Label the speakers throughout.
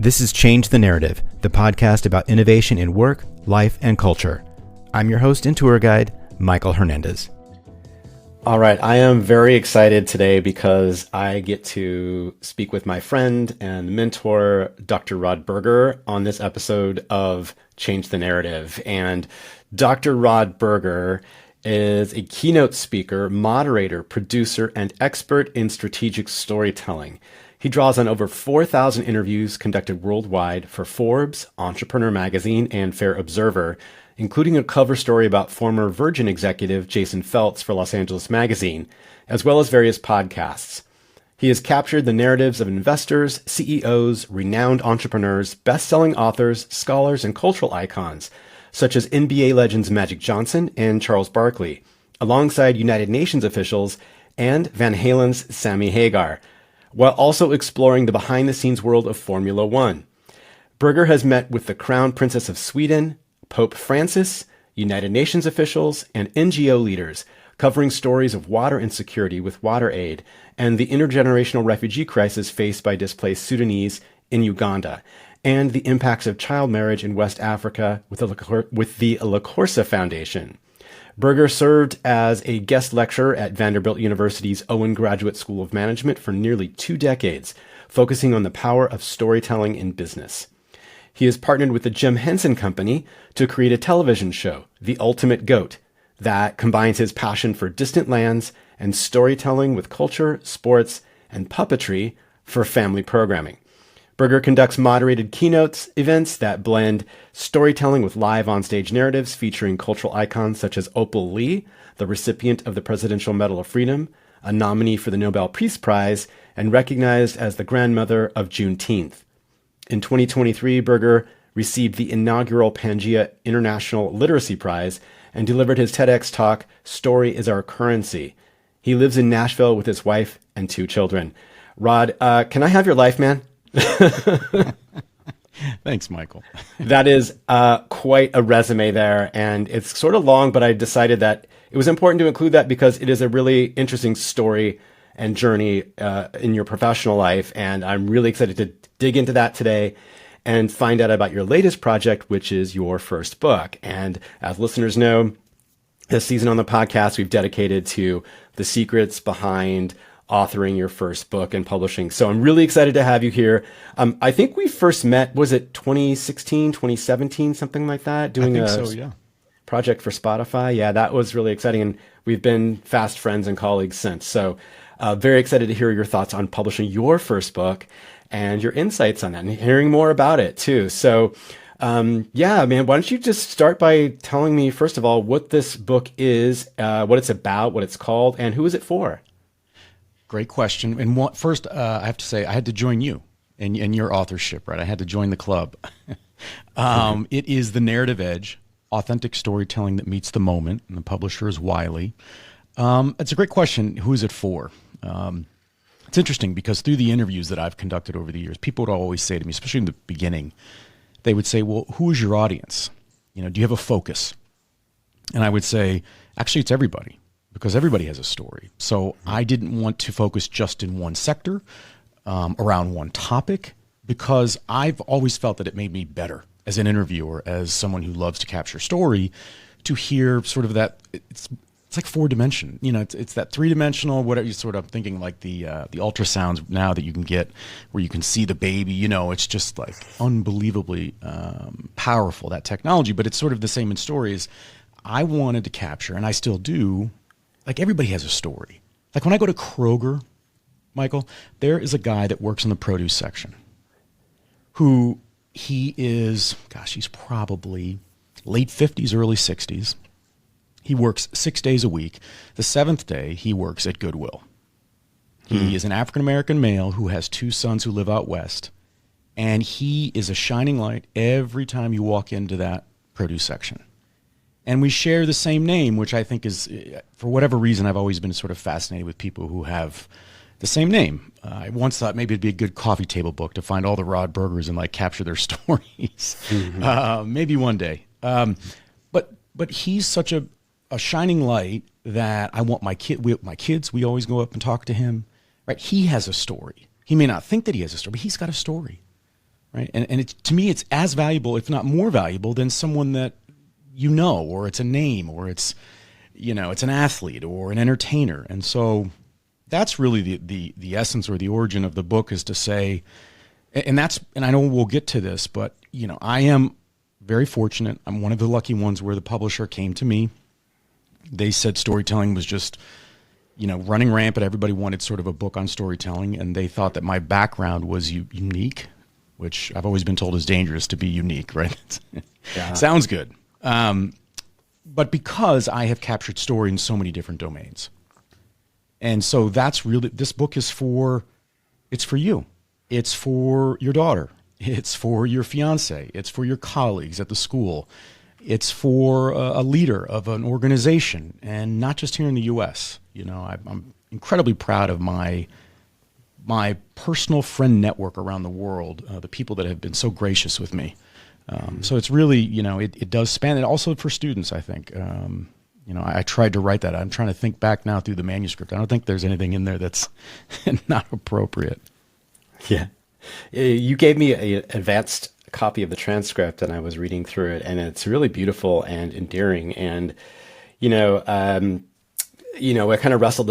Speaker 1: This is Change the Narrative, the podcast about innovation in work, life, and culture. I'm your host and tour guide, Michael Hernandez. All right, I am very excited today because I get to speak with my friend and mentor, Dr. Rod Berger, on this episode of Change the Narrative. And Dr. Rod Berger is a keynote speaker, moderator, producer, and expert in strategic storytelling. He draws on over 4,000 interviews conducted worldwide for Forbes, Entrepreneur Magazine, and Fair Observer, including a cover story about former Virgin executive Jason Feltz for Los Angeles Magazine, as well as various podcasts. He has captured the narratives of investors, CEOs, renowned entrepreneurs, best-selling authors, scholars, and cultural icons, such as NBA legends Magic Johnson and Charles Barkley, alongside United Nations officials and Van Halen's Sammy Hagar, while also exploring the behind-the-scenes world of Formula One. Berger has met with the Crown Princess of Sweden, Pope Francis, United Nations officials, and NGO leaders, covering stories of water insecurity with WaterAid and the intergenerational refugee crisis faced by displaced Sudanese in Uganda, and the impacts of child marriage in West Africa with the La Corsa Foundation. Berger served as a guest lecturer at Vanderbilt University's Owen Graduate School of Management for nearly 2 decades, focusing on the power of storytelling in business. He has partnered with the Jim Henson Company to create a television show, The Ultimate Goat, that combines his passion for distant lands and storytelling with culture, sports, and puppetry for family programming. Berger conducts moderated keynotes events that blend storytelling with live onstage narratives featuring cultural icons such as Opal Lee, the recipient of the Presidential Medal of Freedom, a nominee for the Nobel Peace Prize, and recognized as the grandmother of Juneteenth. In 2023, Berger received the inaugural Pangea International Literacy Prize and delivered his TEDx talk, Story is Our Currency. He lives in Nashville with his wife and 2 children. Rod, can I have your life, man?
Speaker 2: Thanks, Michael.
Speaker 1: That is quite a resume there, and it's sort of long, but I decided that it was important to include that because it is a really interesting story and journey in your professional life, and I'm really excited to dig into that today and find out about your latest project, which is your first book. And as listeners know, this season on the podcast, we've dedicated to the secrets behind authoring your first book and publishing. So I'm really excited to have you here. I think we first met, was it 2016, 2017, something like that? Doing a project for Spotify. Yeah, that was really exciting. And we've been fast friends and colleagues since. So very excited to hear your thoughts on publishing your first book and your insights on that and hearing more about it too. So yeah, man, why don't you just start by telling me, first of all, what this book is, what it's about, what it's called, and who is it for?
Speaker 2: Great question. And first, I have to say, I had to join you in your authorship, right? I had to join the club. It is The Narrative Edge, authentic storytelling that meets the moment, and the publisher is Wiley. It's a great question. Who is it for? It's interesting because through the interviews that I've conducted over the years, people would always say to me, especially in the beginning, they would say, well, who is your audience? Do you have a focus? And I would say, actually, it's everybody. Because everybody has a story. So I didn't want to focus just in one sector, around one topic, because I've always felt that it made me better as an interviewer, as someone who loves to capture story, to hear sort of that, it's like 4-dimension. It's that 3-dimensional, whatever you sort of thinking, like the ultrasounds now that you can get where you can see the baby, it's just like unbelievably powerful, that technology, but it's sort of the same in stories. I wanted to capture, and I still do, like everybody has a story. Like when I go to Kroger, Michael, there is a guy that works in the produce section who he's probably late 50s, early 60s. He works 6 days a week. The 7th day, he works at Goodwill. He is an African-American male who has 2 sons who live out west, and he is a shining light every time you walk into that produce section. And we share the same name, which I think is, for whatever reason, I've always been sort of fascinated with people who have the same name. I once thought maybe it'd be a good coffee table book to find all the Rod Bergers and capture their stories. Maybe one day. But he's such a shining light that I want my kids, we always go up and talk to him. Right? He has a story. He may not think that he has a story, but he's got a story. right? And it's, to me, it's as valuable, if not more valuable, than someone that you know, or it's a name, or it's, it's an athlete or an entertainer. And so that's really the essence or the origin of the book, is to say, and I know we'll get to this, but I am very fortunate. I'm one of the lucky ones where the publisher came to me. They said storytelling was just, running rampant. Everybody wanted sort of a book on storytelling, and they thought that my background was unique, which I've always been told is dangerous to be unique, right? Yeah. Sounds good. But because I have captured story in so many different domains. And so that's really, this book is it's for you. It's for your daughter. It's for your fiance. It's for your colleagues at the school. It's for a leader of an organization, and not just here in the U.S. I'm incredibly proud of my personal friend network around the world, the people that have been so gracious with me. So it's really, it does span it also for students, I think. I tried to write that. I'm trying to think back now through the manuscript. I don't think there's anything in there that's not appropriate.
Speaker 1: Yeah. You gave me an advanced copy of the transcript, and I was reading through it, and it's really beautiful and endearing. And, I kind of wrestled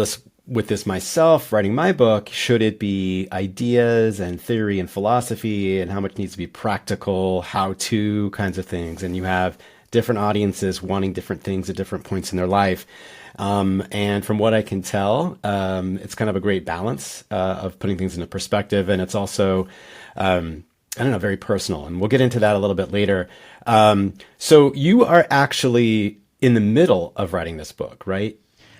Speaker 1: with this myself, writing my book. Should it be ideas and theory and philosophy, and how much needs to be practical, how-to kinds of things? And you have different audiences wanting different things at different points in their life. And from what I can tell, it's kind of a great balance of putting things into perspective. And it's also, very personal. And we'll get into that a little bit later. So you are actually in the middle of writing this book, right?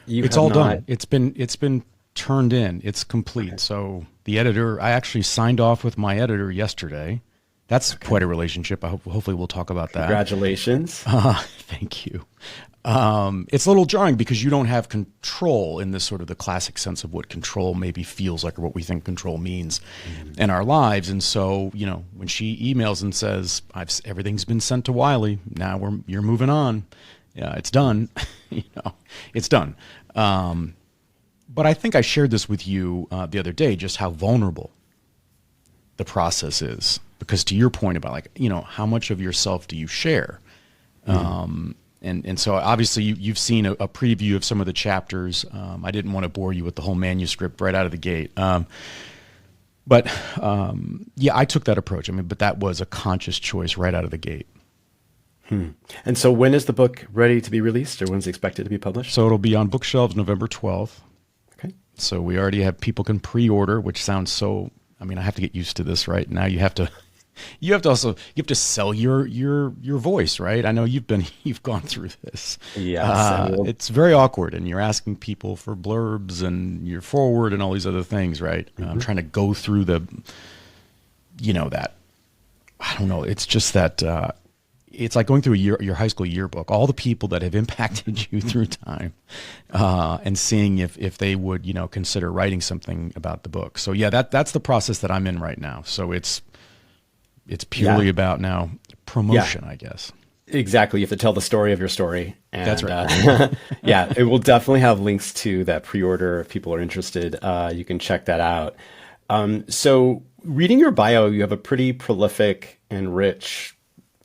Speaker 2: It's all done. It's been turned in. It's complete. Okay. So the editor, I actually signed off with my editor yesterday. That's quite a relationship. Hopefully we'll talk about that.
Speaker 1: Congratulations.
Speaker 2: Thank you. It's a little jarring because you don't have control in this sort of the classic sense of what control maybe feels like, or what we think control means in our lives. And so, when she emails and says, everything's been sent to Wiley, now you're moving on. Yeah, it's done. It's done. But I think I shared this with you the other day, just how vulnerable the process is. Because to your point about how much of yourself do you share? And so obviously you've seen a preview of some of the chapters. I didn't want to bore you with the whole manuscript right out of the gate. But I took that approach. But that was a conscious choice right out of the gate.
Speaker 1: And so when is the book ready to be released, or when's it expected to be published?
Speaker 2: So it'll be on bookshelves November 12th.
Speaker 1: Okay.
Speaker 2: So we already have people can pre-order, which sounds so, I have to get used to this, right? Now you have to sell your voice, right? I know you've gone through this.
Speaker 1: Yes.
Speaker 2: It's very awkward, and you're asking people for blurbs and your forward and all these other things, right? I'm trying to go through that, I don't know. It's just that, it's like going through your high school yearbook, all the people that have impacted you through time, and seeing if they would, consider writing something about the book. So yeah, that's the process that I'm in right now. So it's purely about now promotion, I guess.
Speaker 1: Exactly. You have to tell the story of your story. And,
Speaker 2: that's right.
Speaker 1: It will definitely have links to that pre-order if people are interested. You can check that out. So reading your bio, you have a pretty prolific and rich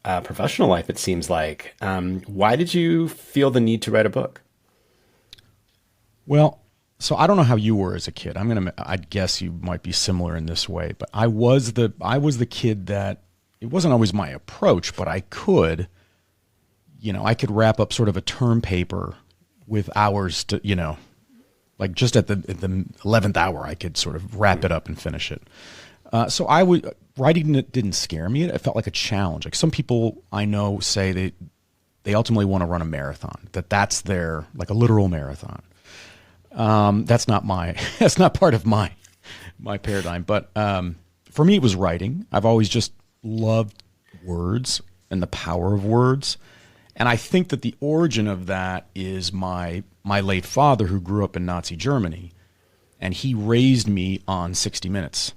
Speaker 1: professional life, it seems like. Why did you feel the need to write a book?
Speaker 2: Well, so I don't know how you were as a kid. I'd guess you might be similar in this way, but I was the kid that it wasn't always my approach, but I could wrap up sort of a term paper with hours to, like just at the 11th hour, I could sort of wrap it up and finish it. So writing it didn't scare me. It felt like a challenge. Like some people I know say they ultimately want to run a marathon, that's their, like a literal marathon. That's not part of my paradigm. But for me, it was writing. I've always just loved words and the power of words. And I think that the origin of that is my late father, who grew up in Nazi Germany, and he raised me on 60 Minutes.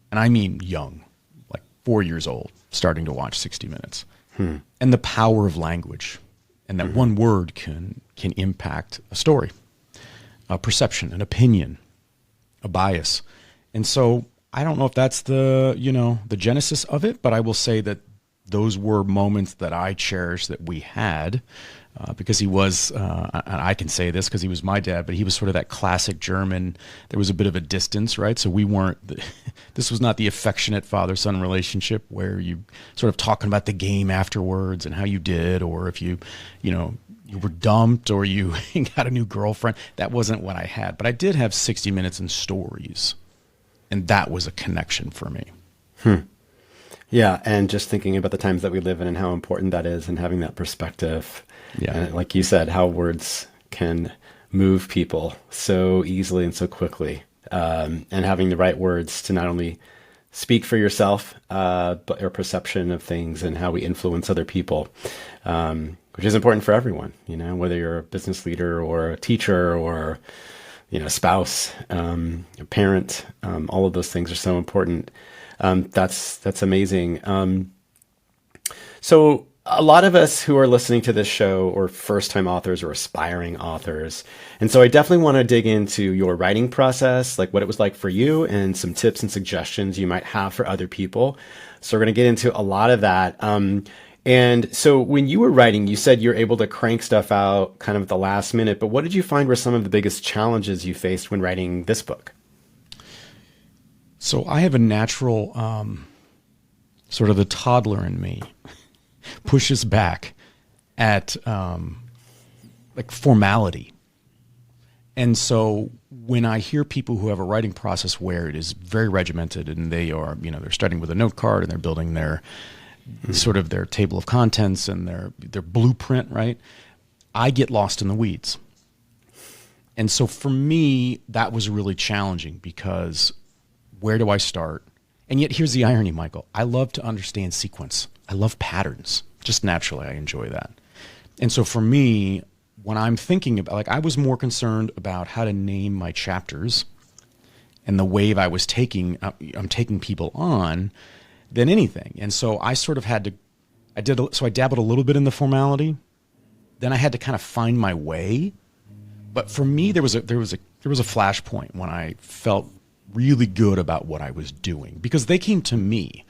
Speaker 2: And I mean young, like 4 years old, starting to watch 60 Minutes. And the power of language, and that one word can impact a story, a perception, an opinion, a bias. And so I don't know if that's the genesis of it, but I will say that those were moments that I cherish that we had, because he was, and I can say this because he was my dad, but he was sort of that classic German. There was a bit of a distance, right? So we weren't, this was not the affectionate father-son relationship where you sort of talking about the game afterwards and how you did, or if you were dumped or you got a new girlfriend. That wasn't what I had, but I did have 60 Minutes and Stories, and that was a connection for me.
Speaker 1: Yeah, and just thinking about the times that we live in and how important that is, and having that perspective.
Speaker 2: Yeah.
Speaker 1: And like you said, how words can move people so easily and so quickly. And having the right words to not only speak for yourself, but your perception of things and how we influence other people, which is important for everyone, whether you're a business leader or a teacher or, spouse, a parent, all of those things are so important. That's amazing. So a lot of us who are listening to this show are first-time authors or aspiring authors. And so I definitely want to dig into your writing process, like what it was like for you, and some tips and suggestions you might have for other people. So we're going to get into a lot of that. And so when you were writing, you said you're able to crank stuff out kind of at the last minute, but what did you find were some of the biggest challenges you faced when writing this book?
Speaker 2: So I have a natural, sort of the toddler in me pushes back at like formality. And so when I hear people who have a writing process where it is very regimented and they are, they're starting with a note card and they're building their sort of their table of contents and their blueprint, right? I get lost in the weeds. And so for me, that was really challenging because where do I start? And yet here's the irony, Michael. I love to understand sequence. I love patterns. Just naturally, I enjoy that. And so for me, when I'm thinking about, like, I was more concerned about how to name my chapters and the wave I was taking, I'm taking people on, than anything. And so I sort of had to, I dabbled a little bit in the formality. Then I had to kind of find my way. But for me, there was a flashpoint when I felt really good about what I was doing, because they came to me,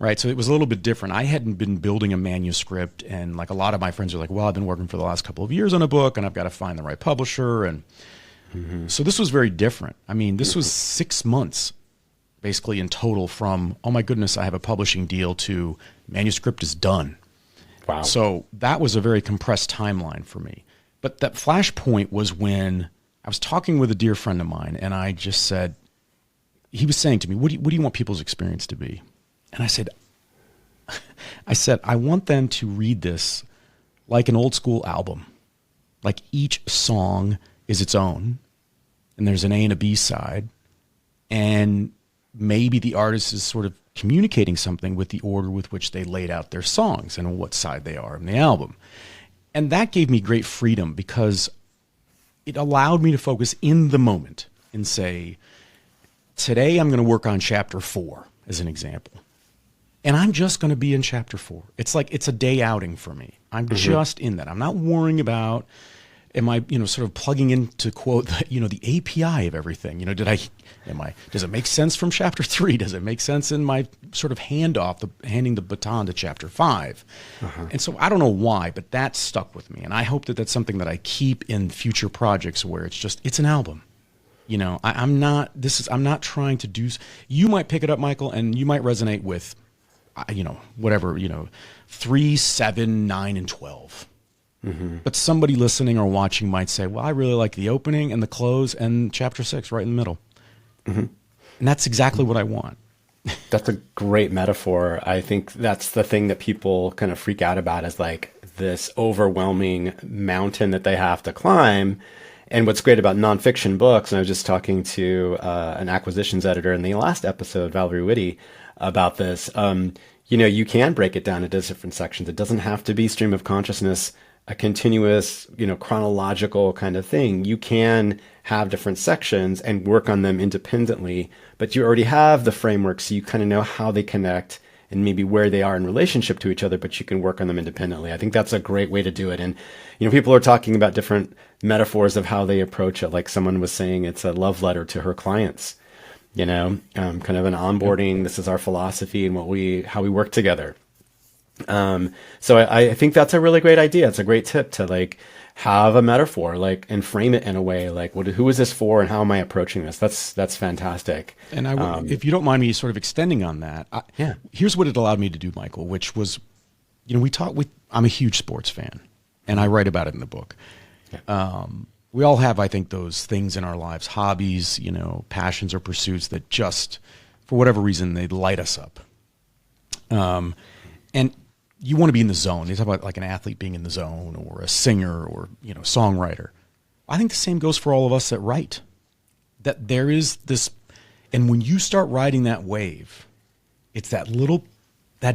Speaker 2: right? So it was a little bit different. I hadn't been building a manuscript, and like a lot of my friends are like, well, I've been working for the last couple of years on a book and I've got to find the right publisher. And so this was very different. I mean, this was 6 months basically in total from, oh my goodness, I have a publishing deal, to manuscript is done.
Speaker 1: Wow.
Speaker 2: So that was a very compressed timeline for me. But that flashpoint was when I was talking with a dear friend of mine, and I just said, he was saying to me, what do you want people's experience to be? And I said, I want them to read this like an old school album. Like each song is its own, and there's an A and a B side, and maybe the artist is sort of communicating something with the order with which they laid out their songs and on what side they are in the album. And that gave me great freedom, because it allowed me to focus in the moment and say, today I'm going to work on chapter 4 as an example. And I'm just going to be in chapter 4. It's like, it's a day outing for me. I'm just in that. I'm not worrying about, am I, sort of plugging in, to quote, the API of everything. Does it make sense from chapter 3? Does it make sense in my sort of handing the baton to chapter 5? And so I don't know why, but that stuck with me. And I hope that that's something that I keep in future projects, where it's an album. I'm not trying to do, you might pick it up, Michael, and you might resonate with, whatever, 3, 7, 9, and 12. But somebody listening or watching might say, well, I really like the opening and the close and chapter 6 right in the middle. And that's exactly what I want.
Speaker 1: That's a great metaphor. I think that's the thing that people kind of freak out about, is like this overwhelming mountain that they have to climb. And what's great about nonfiction books, and I was just talking to an acquisitions editor in the last episode, Valerie Whitty, about this, you can break it down into different sections. It doesn't have to be stream of consciousness, a continuous, chronological kind of thing. You can have different sections and work on them independently, but you already have the framework, so you kind of know how they connect and maybe where they are in relationship to each other, but you can work on them independently. I think that's a great way to do it. And, people are talking about different metaphors of how they approach it. Like someone was saying, it's a love letter to her clients. kind of an onboarding. This is our philosophy and how we work together. So I think that's a really great idea. It's a great tip to like have a metaphor, like, and frame it in a way like, who is this for and how am I approaching this? That's fantastic.
Speaker 2: And if you don't mind me sort of extending on that,
Speaker 1: Yeah.
Speaker 2: Here's what it allowed me to do, Michael, which was, I'm a huge sports fan, and I write about it in the book.
Speaker 1: Yeah.
Speaker 2: We all have, I think, those things in our lives, hobbies, passions or pursuits that just, for whatever reason, they light us up. And you want to be in the zone. You talk about like an athlete being in the zone, or a singer, or songwriter. I think the same goes for all of us that write. That there is this, and when you start riding that wave, it's that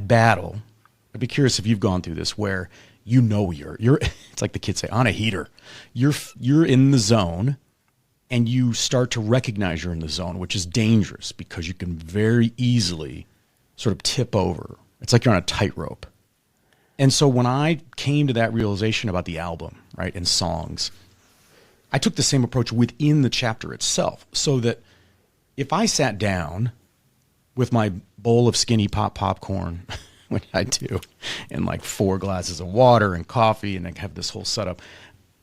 Speaker 2: battle. I'd be curious if you've gone through this, where you're it's like the kids say, on a heater. You're in the zone, and you start to recognize you're in the zone, which is dangerous because you can very easily sort of tip over. It's like you're on a tightrope. And so when I came to that realization about the album, right, and songs, I took the same approach within the chapter itself, so that if I sat down with my bowl of skinny popcorn, which I do, and like 4 glasses of water and coffee, and I have this whole setup,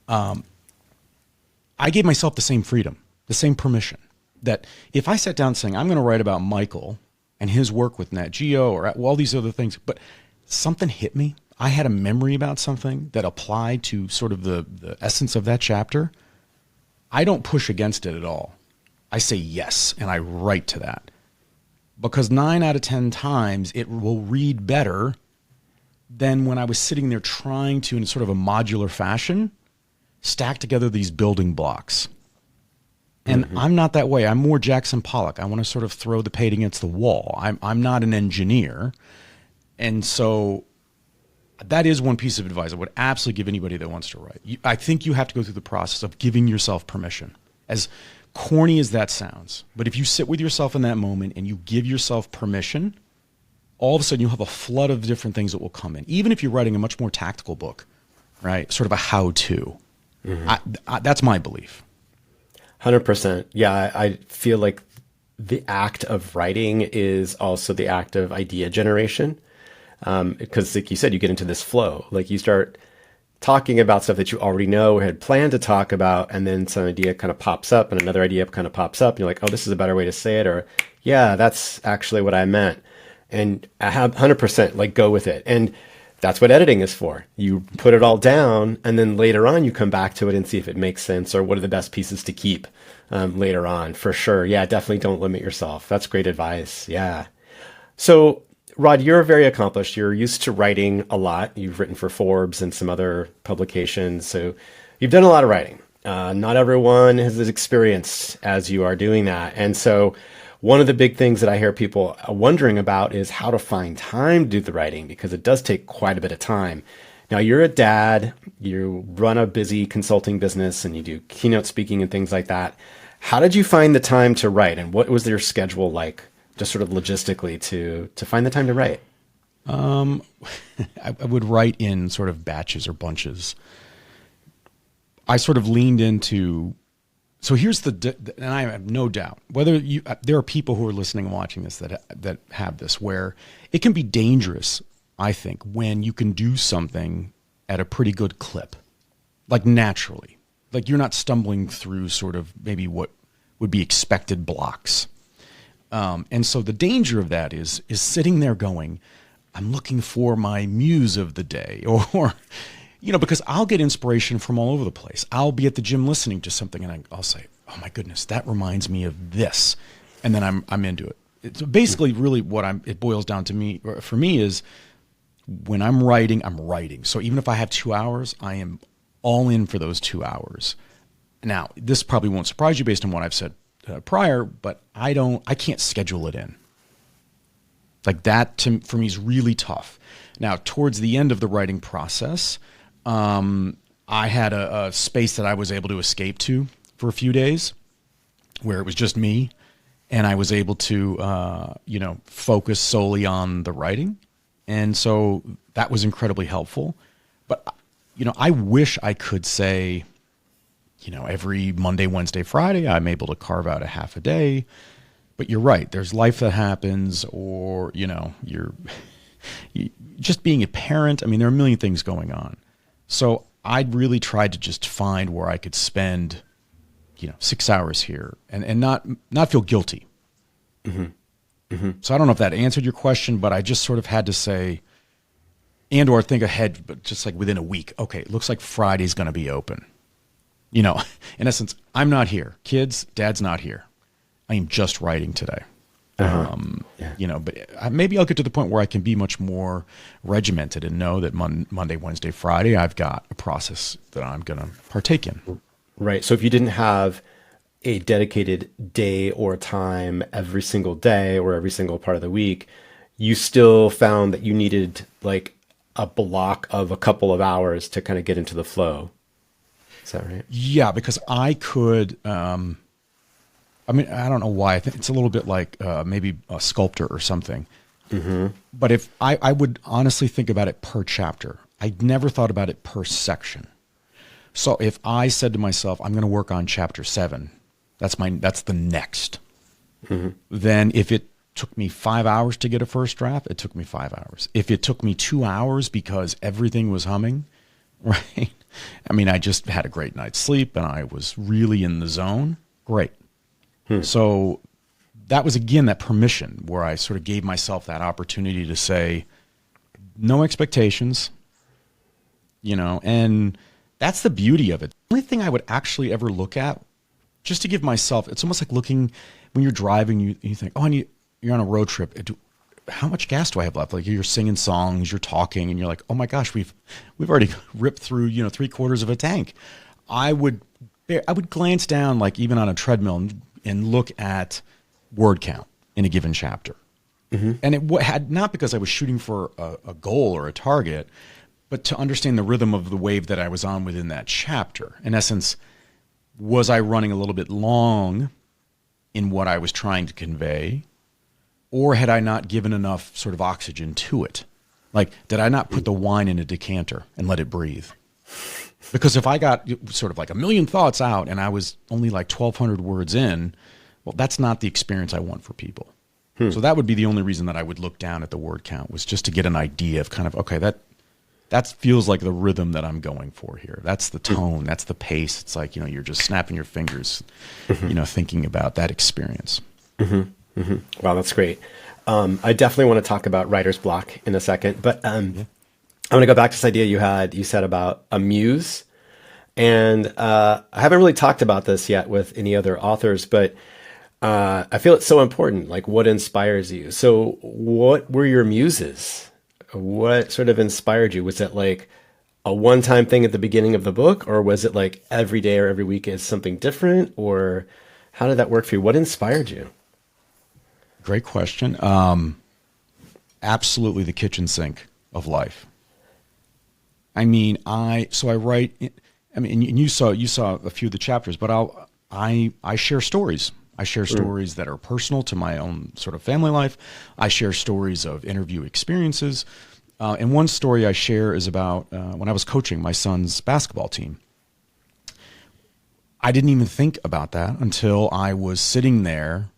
Speaker 2: I gave myself the same freedom, the same permission, that if I sat down saying, I'm going to write about Michael and his work with Nat Geo or all these other things, but something hit me. I had a memory about something that applied to sort of the essence of that chapter. I don't push against it at all. I say yes, and I write to that. Because 9 out of 10 times it will read better than when I was sitting there trying to, in sort of a modular fashion, stack together these building blocks. And I'm not that way. I'm more Jackson Pollock. I want to sort of throw the paint against the wall. I'm not an engineer. And so that is one piece of advice I would absolutely give anybody that wants to write. I think you have to go through the process of giving yourself permission. As corny as that sounds, but if you sit with yourself in that moment and you give yourself permission, all of a sudden you'll have a flood of different things that will come in. Even if you're writing a much more tactical book, right? Sort of a how-to. That's my belief.
Speaker 1: 100%. Yeah, I feel like the act of writing is also the act of idea generation. Because like you said, you get into this flow. Like you start talking about stuff that you already know or had planned to talk about, and then some idea kind of pops up and another idea kind of pops up, and you're like, oh, this is a better way to say it, or yeah, that's actually what I meant. And I have 100% like go with it. And that's what editing is for. You put it all down, and then later on you come back to it and see if it makes sense or what are the best pieces to keep later on, for sure. Yeah, definitely don't limit yourself. That's great advice. Yeah. So Rod, you're very accomplished. You're used to writing a lot. You've written for Forbes and some other publications. So you've done a lot of writing. Not everyone has as experienced as you are doing that. And so one of the big things that I hear people wondering about is how to find time to do the writing, because it does take quite a bit of time. Now, you're a dad, you run a busy consulting business, and you do keynote speaking and things like that. How did you find the time to write, and what was your schedule like, just sort of logistically, to find the time to write?
Speaker 2: I would write in sort of batches or bunches. I sort of leaned into, so here's and I have no doubt, there are people who are listening and watching this that have this, where it can be dangerous, I think, when you can do something at a pretty good clip, like naturally, like you're not stumbling through sort of maybe what would be expected blocks. And so the danger of that is sitting there going, I'm looking for my muse of the day, or because I'll get inspiration from all over the place. I'll be at the gym listening to something, and I'll say, oh my goodness, that reminds me of this. And then I'm into it. It's basically really it boils down to for me is when I'm writing, I'm writing. So even if I have 2 hours, I am all in for those 2 hours. Now, this probably won't surprise you based on what I've said prior, but I can't schedule it in. Like that for me is really tough. Now, towards the end of the writing process, I had a space that I was able to escape to for a few days where it was just me, and I was able to, focus solely on the writing. And so that was incredibly helpful. But, I wish I could say, every Monday, Wednesday, Friday, I'm able to carve out a half a day. But you're right. There's life that happens, or, just being a parent. I mean, there are a million things going on. So I really tried to just find where I could spend, 6 hours here and not feel guilty.
Speaker 1: Mm-hmm. Mm-hmm.
Speaker 2: So I don't know if that answered your question, but I just sort of had to say, and or think ahead, but just like within a week. Okay, it looks like Friday's going to be open. In essence, I'm not here. Kids, Dad's not here. I am just writing today.
Speaker 1: Yeah.
Speaker 2: But maybe I'll get to the point where I can be much more regimented and know that Monday, Wednesday, Friday, I've got a process that I'm going to partake in.
Speaker 1: Right. So if you didn't have a dedicated day or time every single day or every single part of the week, you still found that you needed like a block of a couple of hours to kind of get into the flow. Is that right?
Speaker 2: Yeah, because I could, I don't know why. I think it's a little bit like maybe a sculptor or something.
Speaker 1: Mm-hmm.
Speaker 2: But if I would honestly think about it per chapter, I never thought about it per section. So if I said to myself, I'm going to work on chapter 7, that's the next.
Speaker 1: Mm-hmm.
Speaker 2: Then if it took me 5 hours to get a first draft, it took me 5 hours. If it took me 2 hours because everything was humming, right? I mean, I just had a great night's sleep and I was really in the zone. Great. So that was, again, that permission where I sort of gave myself that opportunity to say, no expectations, and that's the beauty of it. The only thing I would actually ever look at, just to give myself, it's almost like looking when you're driving, you think, you're on a road trip. How much gas do I have left? Like you're singing songs, you're talking, and you're like, oh my gosh, we've already ripped through, 3/4 of a tank. I would glance down, like even on a treadmill, and look at word count in a given chapter.
Speaker 1: Mm-hmm.
Speaker 2: And it had not because I was shooting for a goal or a target, but to understand the rhythm of the wave that I was on within that chapter. In essence, was I running a little bit long in what I was trying to convey, or had I not given enough sort of oxygen to it? Like, did I not put the wine in a decanter and let it breathe? Because if I got sort of like a million thoughts out and I was only like 1,200 words in, well, that's not the experience I want for people. So that would be the only reason that I would look down at the word count, was just to get an idea of kind of, okay, that feels like the rhythm that I'm going for here. That's the tone. That's the pace. It's like, you're just snapping your fingers, thinking about that experience.
Speaker 1: Mm-hmm. Mm-hmm. Wow, that's great. I definitely want to talk about writer's block in a second, but I want to go back to this idea you said about a muse. And I haven't really talked about this yet with any other authors, but I feel it's so important, like what inspires you. So what were your muses? What sort of inspired you? Was it like a one-time thing at the beginning of the book, or was it like every day or every week is something different, or how did that work for you? What inspired you?
Speaker 2: Great question. Absolutely the kitchen sink of life. I mean, I write, and you saw a few of the chapters, but I share stories. I share stories that are personal to my own sort of family life. I share stories of interview experiences. And one story I share is about when I was coaching my son's basketball team. I didn't even think about that until I was sitting there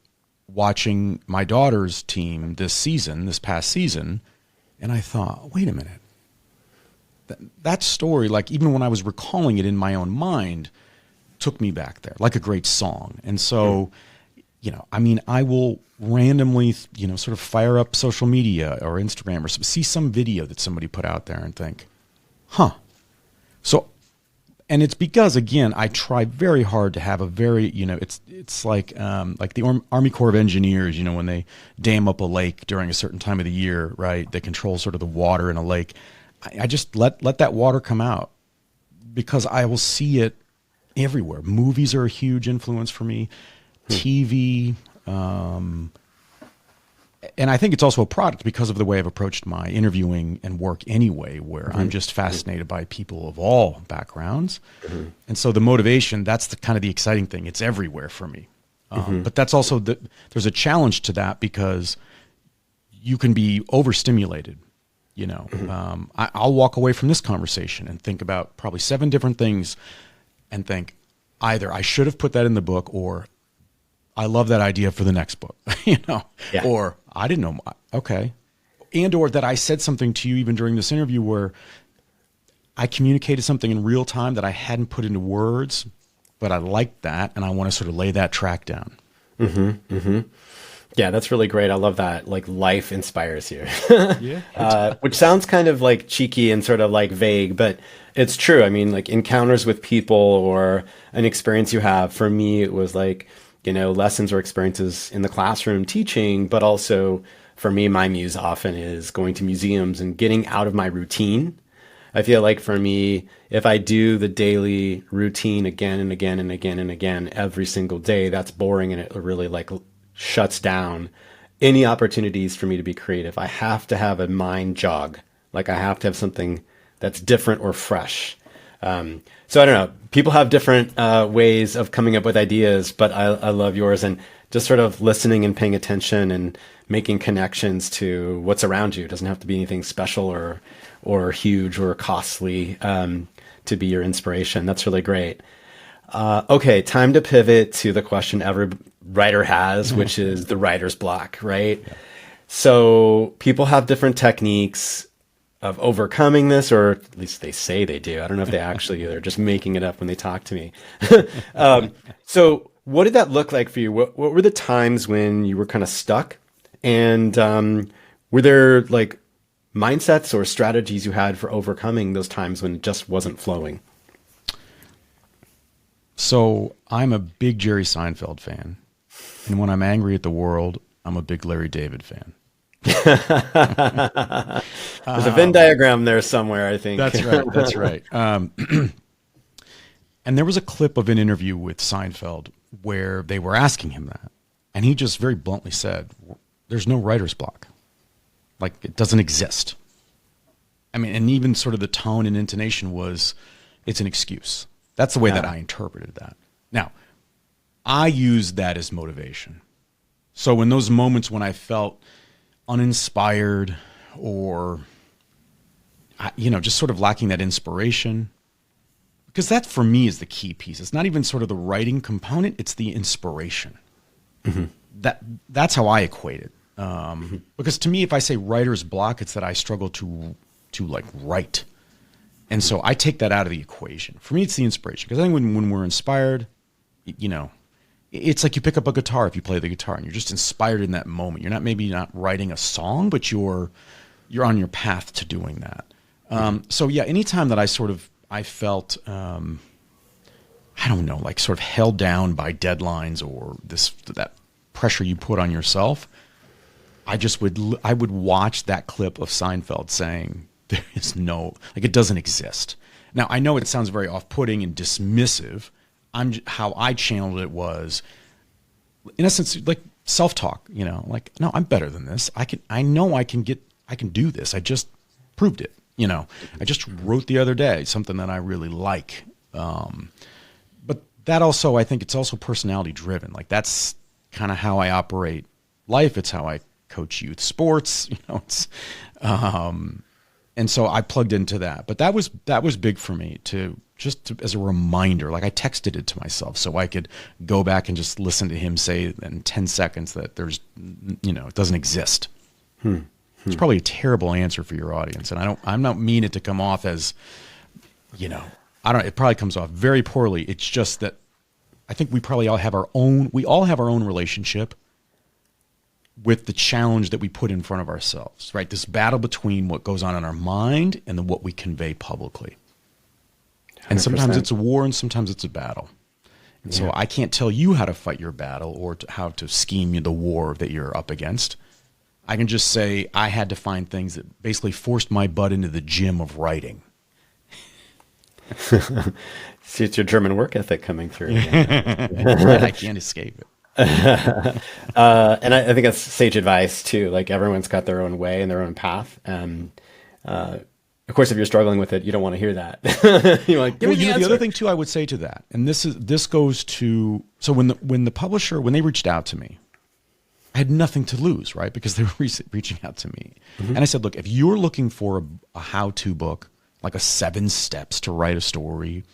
Speaker 2: watching my daughter's team this past season, and I thought, wait a minute. That story, like even when I was recalling it in my own mind, took me back there, like a great song. And so, I will randomly, sort of fire up social media or Instagram or see some video that somebody put out there and think, huh. So, and it's because, again, I try very hard to have a very, it's like the Army Corps of Engineers, when they dam up a lake during a certain time of the year, right? They control sort of the water in a lake. I just let that water come out because I will see it everywhere. Movies are a huge influence for me, TV, and I think it's also a product because of the way I've approached my interviewing and work anyway, where I'm just fascinated by people of all backgrounds. And so the motivation, that's the kind of the exciting thing. It's everywhere for me. But that's also, there's a challenge to that because you can be overstimulated. I'll walk away from this conversation and think about probably 7 different things and think either I should have put that in the book, or I love that idea for the next book,
Speaker 1: Yeah.
Speaker 2: or I didn't know. Okay. And, or that I said something to you even during this interview where I communicated something in real time that I hadn't put into words, but I liked that. And I want to sort of lay that track down.
Speaker 1: Yeah, that's really great. I love that. Like life inspires you.
Speaker 2: Yeah.
Speaker 1: Which sounds kind of like cheeky and sort of like vague, but it's true. I mean, like encounters with people or an experience you have. For me, it was like, lessons or experiences in the classroom teaching, but also for me, my muse often is going to museums and getting out of my routine. I feel like for me, if I do the daily routine again and again and again and again every single day, that's boring and it really like shuts down any opportunities for me to be creative. I have to have a mind jog. Like I have to have something that's different or fresh. So I don't know. People have different ways of coming up with ideas, but I love yours, and just sort of listening and paying attention and making connections to what's around you. It doesn't have to be anything special or huge or costly to be your inspiration. That's really great. Okay, time to pivot to the question every writer has, which is the writer's block, right? Yeah. So people have different techniques of overcoming this, or at least they say they do. I don't know if they actually do. They're just making it up when they talk to me. So what did that look like for you? What were the times when you were kind of stuck? And were there like mindsets or strategies you had for overcoming those times when it just wasn't flowing?
Speaker 2: So I'm a big Jerry Seinfeld fan. And when I'm angry at the world, I'm a big Larry David fan.
Speaker 1: There's a Venn diagram there somewhere, I think.
Speaker 2: That's right. That's right. And there was a clip of an interview with Seinfeld where they were asking him that. And he just very bluntly said, there's no writer's block. Like, it doesn't exist. I mean, and even sort of the tone and intonation was, it's an excuse. That's the way that I interpreted that. Now, I used that as motivation. So in those moments when I felt uninspired or, just sort of lacking that inspiration, because that for me is the key piece. It's not even sort of the writing component, it's the inspiration. Mm-hmm. That's how I equate it. Because to me, if I say writer's block, it's that I struggle to like write. And so I take that out of the equation. For me, it's the inspiration. Because I think when we're inspired, it's like you pick up a guitar if you play the guitar and you're just inspired in that moment. You're not writing a song, but you're on your path to doing that. So yeah, anytime that I felt, I don't know, like sort of held down by deadlines or that pressure you put on yourself, I would watch that clip of Seinfeld saying, there is no, like it doesn't exist. Now, I know it sounds very off-putting and dismissive. How I channeled it was, in essence, like self-talk, like, no, I'm better than this. I know I can do this. I just proved it. I just wrote the other day something that I really like. But that also, I think it's also personality driven. Like that's kind of how I operate life. It's how I coach youth sports, and so I plugged into that. But that was big for me as a reminder. Like I texted it to myself so I could go back and just listen to him say in 10 seconds that there's, it doesn't exist. It's probably a terrible answer for your audience. And I'm not mean it to come off as, it probably comes off very poorly. It's just that I think we all have our own relationship with the challenge that we put in front of ourselves, right? This battle between what goes on in our mind and then what we convey publicly. 100%. And sometimes it's a war and sometimes it's a battle. And so I can't tell you how to fight your battle or how to scheme the war that you're up against. I can just say I had to find things that basically forced my butt into the gym of writing.
Speaker 1: See, it's your German work ethic coming through.
Speaker 2: I can't escape it.
Speaker 1: And I think that's sage advice too. Like everyone's got their own way and their own path. And of course, if you're struggling with it, you don't want to hear that. You're like, give me the answer.
Speaker 2: The other thing too, I would say to that, and this goes to, so when the publisher, when they reached out to me, I had nothing to lose, right? Because they were reaching out to me. Mm-hmm. And I said, look, if you're looking for a how-to book, like a 7 steps to write a story,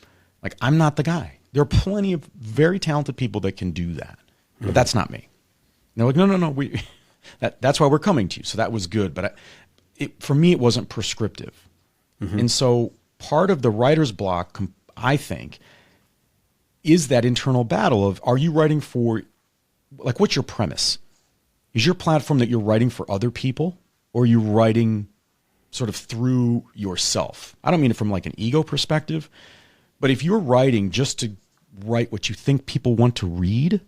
Speaker 2: like I'm not the guy. There are plenty of very talented people that can do that. but that's not me. And they're like, no, that's why we're coming to you. So that was good. But for me, it wasn't prescriptive. And so part of the writer's block, I think, is that internal battle of, are you writing for, like, what's your premise? Is your platform that you're writing for other people, or are you writing sort of through yourself? I don't mean it from like an ego perspective, but if you're writing just to write what you think people want to read,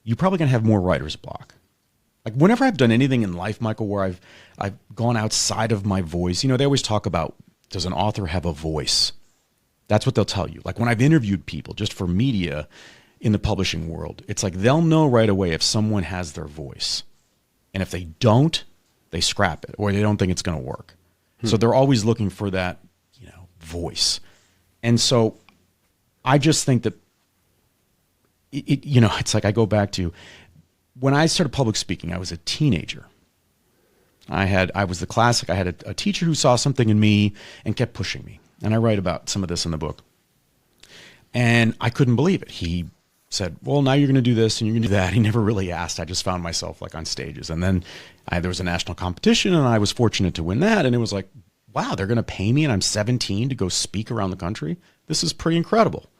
Speaker 2: you're probably going to have more writer's block. Like whenever I've done anything in life, Michael, where I've gone outside of my voice, they always talk about, does an author have a voice? That's what they'll tell you. Like when I've interviewed people just for media in the publishing world, it's like they'll know right away if someone has their voice. And if they don't, they scrap it, or they don't think it's going to work. So they're always looking for that, voice. And so I just think that it's like I go back to when I started public speaking, I was a teenager. I was the classic. I had a teacher who saw something in me and kept pushing me. And I write about some of this in the book. And I couldn't believe it. He said, well, now you're going to do this and you're going to do that. He never really asked. I just found myself like on stages. And then there was a national competition and I was fortunate to win that. And it was like, wow, they're going to pay me and I'm 17 to go speak around the country. This is pretty incredible.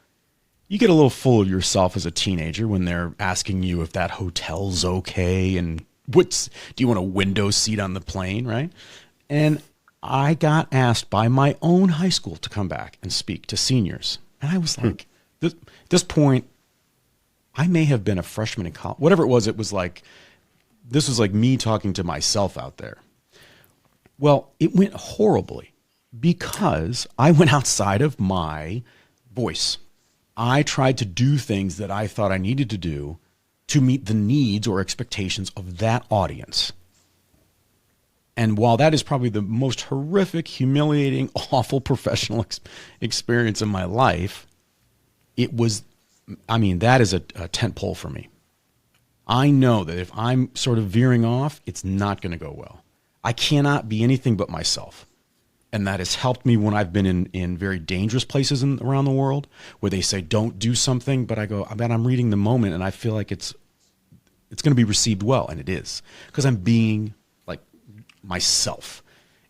Speaker 2: You get a little full of yourself as a teenager when they're asking you if that hotel's okay and do you want a window seat on the plane, right? And I got asked by my own high school to come back and speak to seniors. And I was like, at this point, I may have been a freshman in college. Whatever it was like, this was like me talking to myself out there. Well, it went horribly because I went outside of my voice. I tried to do things that I thought I needed to do to meet the needs or expectations of that audience. And while that is probably the most horrific, humiliating, awful professional experience in my life, that is a tent pole for me. I know that if I'm sort of veering off, it's not going to go well. I cannot be anything but myself. And that has helped me when I've been in very dangerous places around the world where they say, don't do something. But I go, I'm reading the moment and I feel like it's going to be received well. And it is, because I'm being like myself.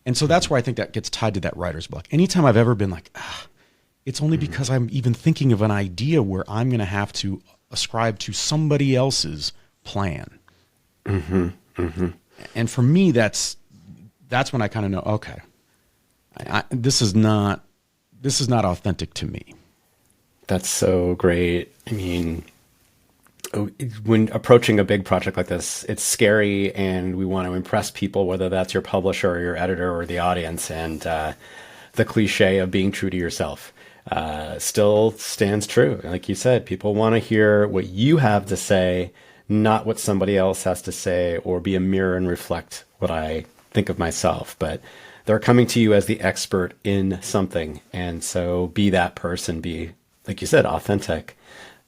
Speaker 2: And so that's where I think that gets tied to that writer's block. Anytime I've ever been like, it's only because I'm even thinking of an idea where I'm going to have to ascribe to somebody else's plan. And for me, that's when I kind of know, okay, this is not authentic to me.
Speaker 1: That's so great. I mean, when approaching a big project like this, it's scary and we want to impress people, whether that's your publisher or your editor or the audience. And the cliche of being true to yourself still stands true. Like you said, people want to hear what you have to say, not what somebody else has to say, or be a mirror and reflect what I think of myself. But they're coming to you as the expert in something. And so be that person, be, like you said, authentic.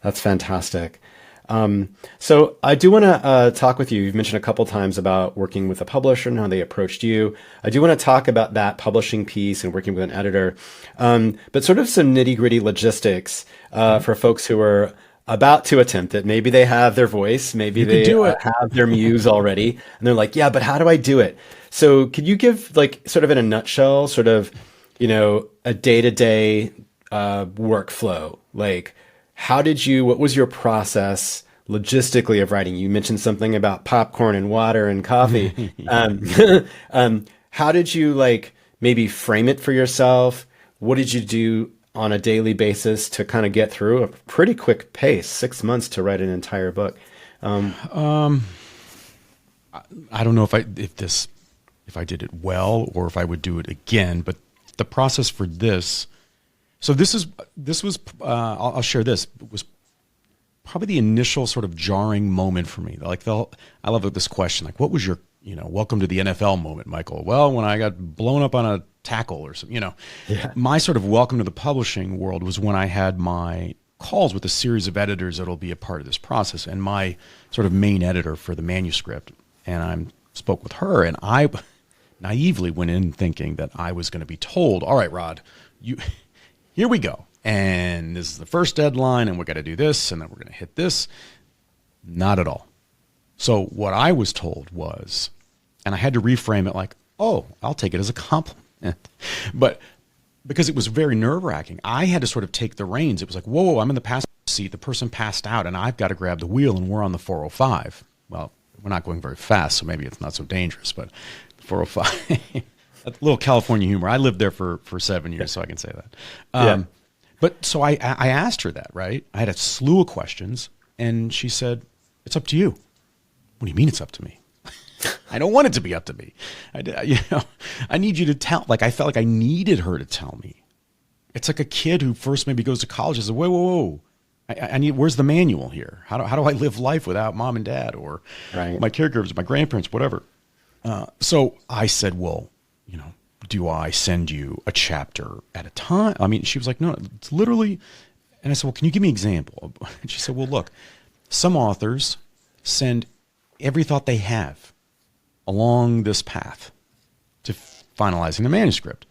Speaker 1: That's fantastic. So I do want to talk with you. You've mentioned a couple times about working with a publisher and how they approached you. I do want to talk about that publishing piece and working with an editor, but sort of some nitty gritty logistics for folks who are about to attempt it. Maybe they have their voice, maybe they have their muse already, and they're like, yeah, but how do I do it? So could you give, like, sort of in a nutshell, sort of, a day-to-day workflow? Like, what was your process logistically of writing? You mentioned something about popcorn and water and coffee. How did you maybe frame it for yourself? What did you do on a daily basis to kind of get through a pretty quick pace, 6 months to write an entire book?
Speaker 2: I don't know if I did it well or if I would do it again, but the process for this. So this was I'll share this. It was probably the initial sort of jarring moment for me. I love this question. Like, what was your, welcome to the NFL moment, Michael? Well, when I got blown up on a tackle or something,
Speaker 1: Yeah.
Speaker 2: My sort of welcome to the publishing world was when I had my calls with a series of editors that'll be a part of this process, and my sort of main editor for the manuscript. And I spoke with her, and I naively went in thinking that I was going to be told, all right, Rod, here we go. And this is the first deadline, and we're going to do this, and then we're going to hit this. Not at all. So what I was told was, and I had to reframe it like, oh, I'll take it as a compliment. But because it was very nerve-wracking, I had to sort of take the reins. It was like, whoa, I'm in the passenger seat. The person passed out, and I've got to grab the wheel, and we're on the 405. Well, we're not going very fast, so maybe it's not so dangerous, but 405. A little California humor. I lived there for 7 years, so I can say that. But so I asked her that, right? I had a slew of questions, and she said, it's up to you. What do you mean it's up to me? I don't want it to be up to me. I need you to tell. Like, I felt like I needed her to tell me. It's like a kid who first maybe goes to college and says, whoa. I need, where's the manual here? How do I live life without mom and dad or my caregivers, my grandparents, whatever? So I said, well, do I send you a chapter at a time? I mean, she was like, no, it's literally. And I said, well, can you give me an example? And she said, well, look, some authors send every thought they have along this path to finalizing the manuscript.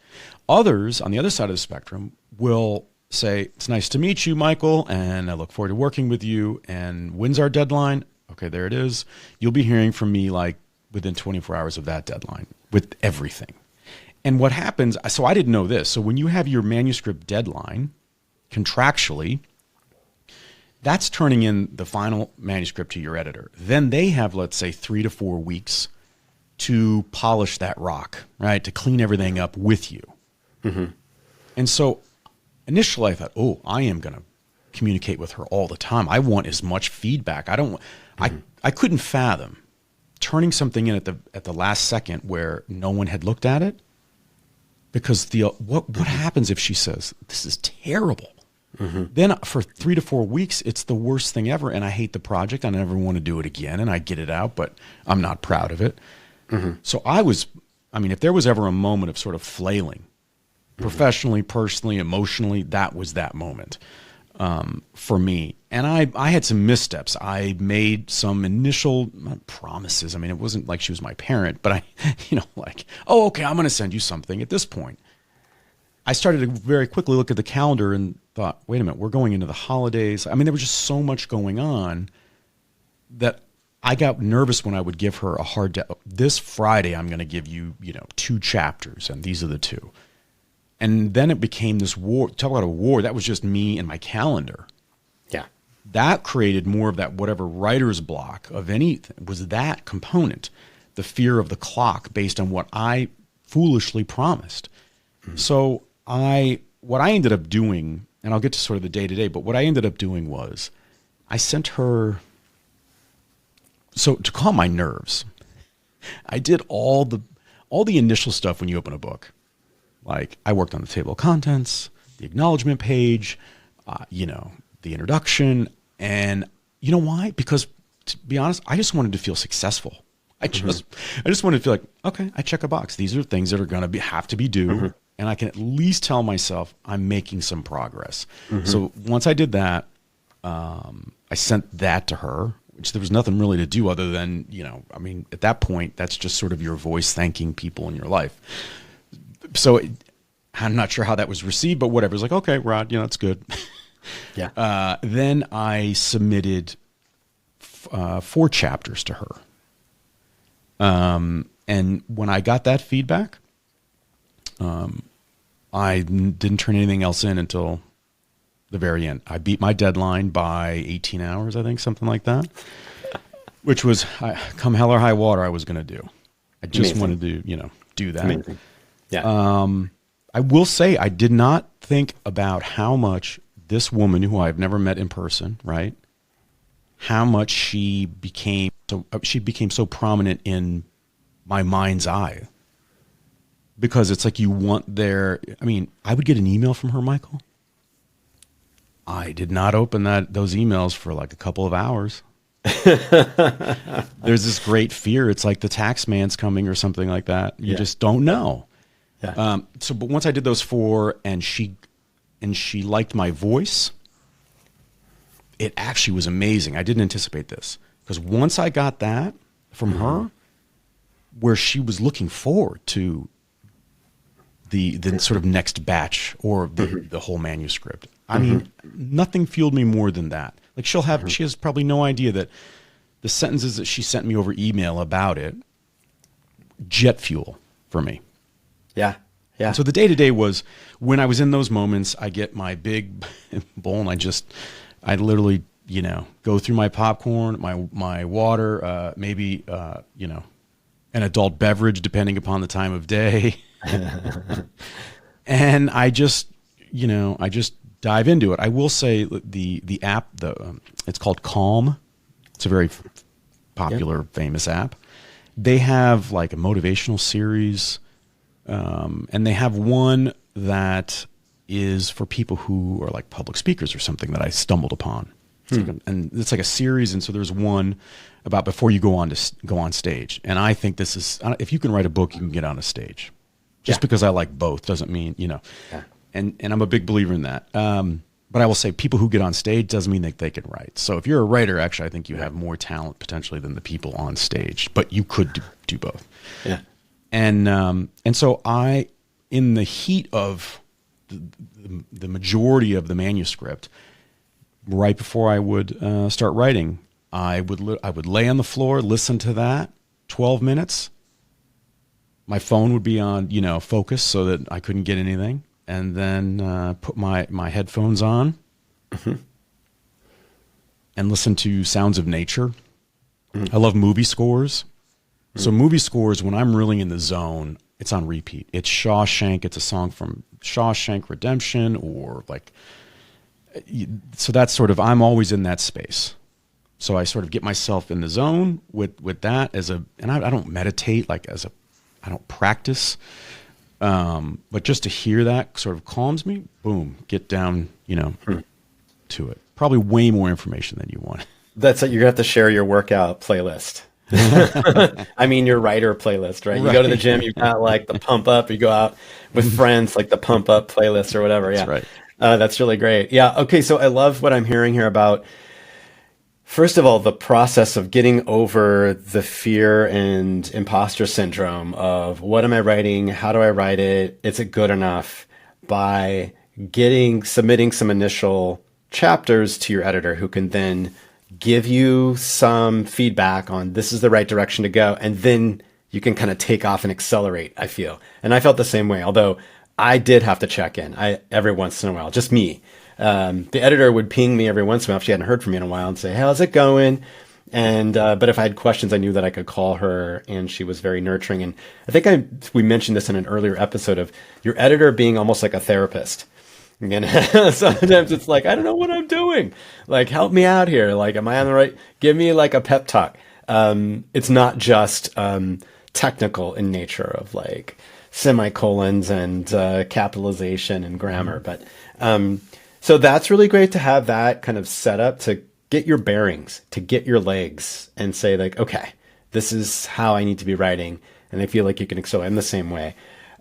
Speaker 2: Others, on the other side of the spectrum, will say, it's nice to meet you, Michael, and I look forward to working with you. And when's our deadline? Okay, there it is. You'll be hearing from me like within 24 hours of that deadline with everything. And what happens, so I didn't know this. So when you have your manuscript deadline, contractually, that's turning in the final manuscript to your editor. Then they have, let's say, 3 to 4 weeks to polish that rock, right? To clean everything up with you. Mm-hmm. And so initially I thought, oh, I am going to communicate with her all the time. I want as much feedback. I couldn't fathom turning something in at the last second where no one had looked at it. Because what happens if she says, this is terrible? Mm-hmm. Then for 3 to 4 weeks, it's the worst thing ever. And I hate the project. I never want to do it again. And I get it out, but I'm not proud of it. Mm-hmm. So if there was ever a moment of sort of flailing, professionally, personally, emotionally, that was that moment for me. And I had some missteps. I made some initial promises. I mean, it wasn't like she was my parent, but oh, okay, I'm going to send you something at this point. I started to very quickly look at the calendar and thought, wait a minute, we're going into the holidays. I mean, there was just so much going on that I got nervous when I would give her a hard this Friday, I'm going to give you, 2 chapters, and these are the 2. And then it became this war. Talk about a war. That was just me and my calendar.
Speaker 1: Yeah.
Speaker 2: That created more of that whatever writer's block of anything was that component, the fear of the clock based on what I foolishly promised. Mm-hmm. So what I ended up doing, and I'll get to sort of the day-to-day, but what I ended up doing was I sent her, so to calm my nerves, I did all the initial stuff when you open a book. Like I worked on the table of contents, the acknowledgement page, the introduction. And you know why? Because to be honest, I just wanted to feel successful. I just wanted to feel like, okay, I check a box. These are things that are going to have to be due. Mm-hmm. And I can at least tell myself I'm making some progress. Mm-hmm. So once I did that, I sent that to her, which there was nothing really to do other than, at that point, that's just sort of your voice thanking people in your life. So I'm not sure how that was received, but whatever. It's like, okay, Rod, it's good. Yeah. Then I submitted 4 chapters to her. And when I got that feedback, I didn't turn anything else in until the very end. I beat my deadline by 18 hours, I think, something like that, which was come hell or high water I was going to do. I just wanted to, do that.
Speaker 1: Amazing. Yeah.
Speaker 2: I will say I did not think about how much this woman, who I've never met in person, right? How much she became so prominent in my mind's eye. Because it's like you want I would get an email from her, Michael. I did not open those emails for like a couple of hours. There's this great fear. It's like the tax man's coming or something like that. You just don't know. Yeah. But once I did those 4 and she liked my voice, it actually was amazing. I didn't anticipate this because once I got that from her, where she was looking forward to the sort of next batch or the whole manuscript. I mean, nothing fueled me more than that. Like she has probably no idea that the sentences that she sent me over email about it, jet fuel for me.
Speaker 1: Yeah. Yeah.
Speaker 2: And so the day-to-day was, when I was in those moments, I get my big bowl and I literally, go through my popcorn, my water, maybe, an adult beverage depending upon the time of day. And I just dive into it. I will say the app, it's called Calm. It's a very popular, famous app. They have like a motivational series, and they have one that is for people who are like public speakers or something that I stumbled upon. And it's like a series, and so there's one about before you go on stage. And I think this is, if you can write a book, you can get on a stage. Just because I like both doesn't mean, Yeah. And I'm a big believer in that. But I will say, people who get on stage doesn't mean that they can write. So if you're a writer, actually, I think you have more talent potentially than the people on stage. But you could do both.
Speaker 1: Yeah.
Speaker 2: And so in the heat of the majority of the manuscript, right before I would start writing, I would lay on the floor, listen to that, 12 minutes. My phone would be on, focus so that I couldn't get anything. And then put my headphones on and listen to sounds of nature. I love movie scores. So movie scores, when I'm really in the zone, it's on repeat. It's Shawshank. It's a song from Shawshank Redemption, or like, so that's sort of, I'm always in that space. So I sort of get myself in the zone with that and I don't meditate I don't practice. But just to hear that sort of calms me. Boom, get down, to it. Probably way more information than you want.
Speaker 1: That's it. You're gonna have to share your workout playlist. I mean, your writer playlist, right? You go to the gym, you've got like the pump up. You go out with friends, like the pump up playlist or whatever. Yeah,
Speaker 2: that's right.
Speaker 1: That's really great. Yeah. Okay. So I love what I'm hearing here about, first of all, the process of getting over the fear and imposter syndrome of, what am I writing? How do I write it? Is it good enough? By submitting some initial chapters to your editor, who can then give you some feedback on, this is the right direction to go. And then you can kind of take off and accelerate, I feel. And I felt the same way, although I did have to check in every once in a while, just me. The editor would ping me every once in a while if she hadn't heard from me in a while and say, hey, how's it going? And, but if I had questions, I knew that I could call her, and she was very nurturing. And I think we mentioned this in an earlier episode of your editor being almost like a therapist. And sometimes it's like, I don't know what I'm doing. Like, help me out here. Like, am I on the right? Give me like a pep talk. It's not just, technical in nature of like semicolons and, capitalization and grammar, but, so that's really great to have that kind of set up to get your bearings, to get your legs and say like, okay, this is how I need to be writing. And I feel like you can accelerate in the same way.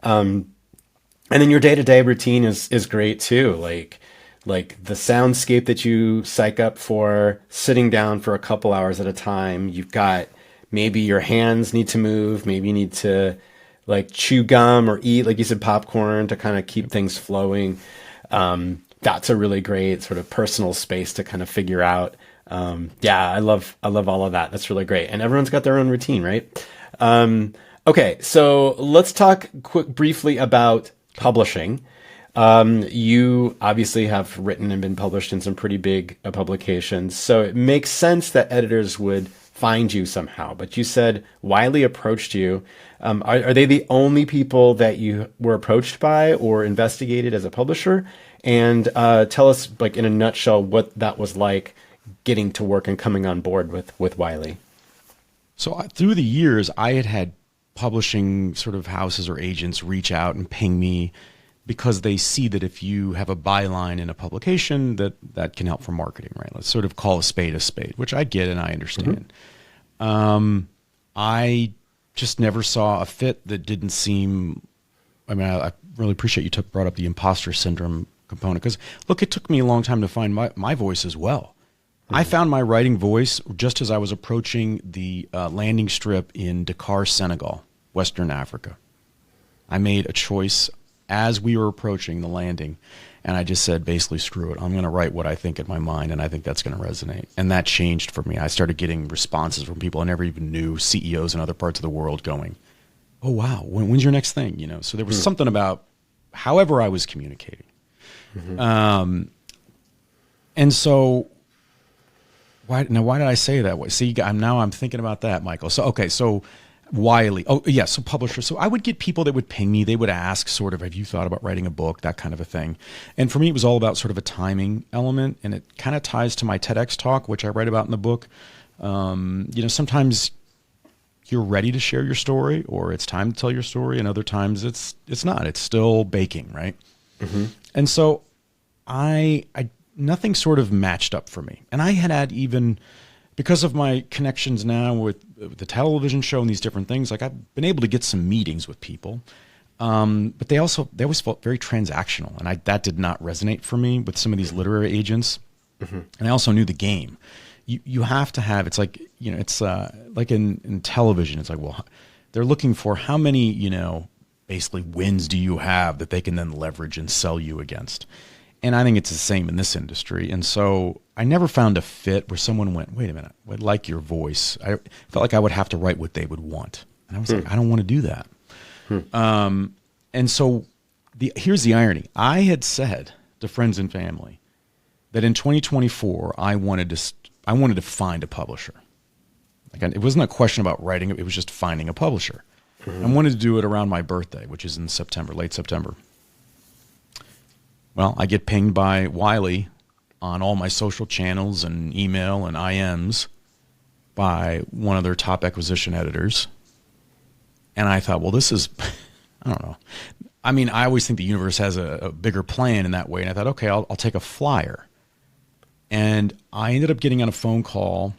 Speaker 1: And then your day-to-day routine is great too. Like the soundscape that you psych up for sitting down for a couple hours at a time. You've got, maybe your hands need to move. Maybe you need to like chew gum or eat, like you said, popcorn to kind of keep things flowing. That's a really great sort of personal space to kind of figure out. I love all of that. That's really great. And everyone's got their own routine, right? Okay. So let's talk briefly about publishing. You obviously have written and been published in some pretty big publications. So it makes sense that editors would find you somehow, but you said Wiley approached you. Are they the only people that you were approached by or investigated as a publisher? And tell us, like in a nutshell, what that was like getting to work and coming on board with Wiley.
Speaker 2: So through the years, I had publishing sort of houses or agents reach out and ping me, because they see that if you have a byline in a publication, that can help for marketing, right? Let's sort of call a spade, which I get and I understand. I just never saw a fit that didn't seem, I really appreciate you brought up the imposter syndrome component, because look, it took me a long time to find my voice as well. I found my writing voice just as I was approaching the landing strip in Dakar, Senegal, Western Africa. I made a choice as we were approaching the landing. And I just said, basically, screw it. I'm going to write what I think in my mind, and I think that's going to resonate. And that changed for me. I started getting responses from people I never even knew, CEOs in other parts of the world going, oh, wow, when's your next thing? You know, so there was something about however I was communicating. And so why did I say it that way? See, I'm thinking about that, Michael. So, okay, so Wiley. Oh, yeah, so publisher. So I would get people that would ping me. They would ask sort of, have you thought about writing a book, that kind of a thing. And for me, it was all about sort of a timing element. And it kind of ties to my TEDx talk, which I write about in the book. Sometimes you're ready to share your story or it's time to tell your story. And other times it's not. It's still baking, right? And so I nothing sort of matched up for me. And I had even, because of my connections now with the television show and these different things, like I've been able to get some meetings with people. But they always felt very transactional. And that did not resonate for me with some of these literary agents. And I also knew the game. You have to have, it's like, it's like in television, it's like, well, they're looking for how many, basically wins do you have that they can then leverage and sell you against. And I think it's the same in this industry. And so I never found a fit where someone went, wait a minute, I like your voice. I felt like I would have to write what they would want. And I was like, I don't want to do that. And so here's the irony. I had said to friends and family that in 2024, I wanted to find a publisher. Like, it wasn't a question about writing it. It was just finding a publisher. I wanted to do it around my birthday, which is in September, late September. Well, I get pinged by Wiley on all my social channels and email and IMs by one of their top acquisition editors. And I thought, well, this is, I don't know. I mean, I always think the universe has a bigger plan in that way. And I thought, okay, I'll take a flyer. And I ended up getting on a phone call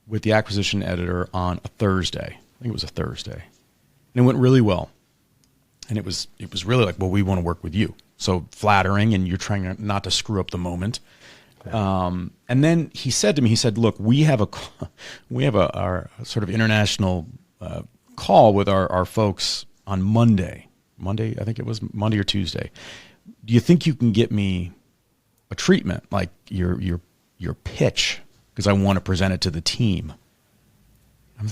Speaker 2: with the acquisition editor on a Thursday. I think it was a Thursday. And it went really well. And it was really like, well, we want to work with you. So flattering, and you're trying not to screw up the moment. And then he said to me, look, we have our sort of international call with our folks on Monday. I think it was Monday or Tuesday. Do you think you can get me a treatment, like your pitch? Because I want to present it to the team. I'm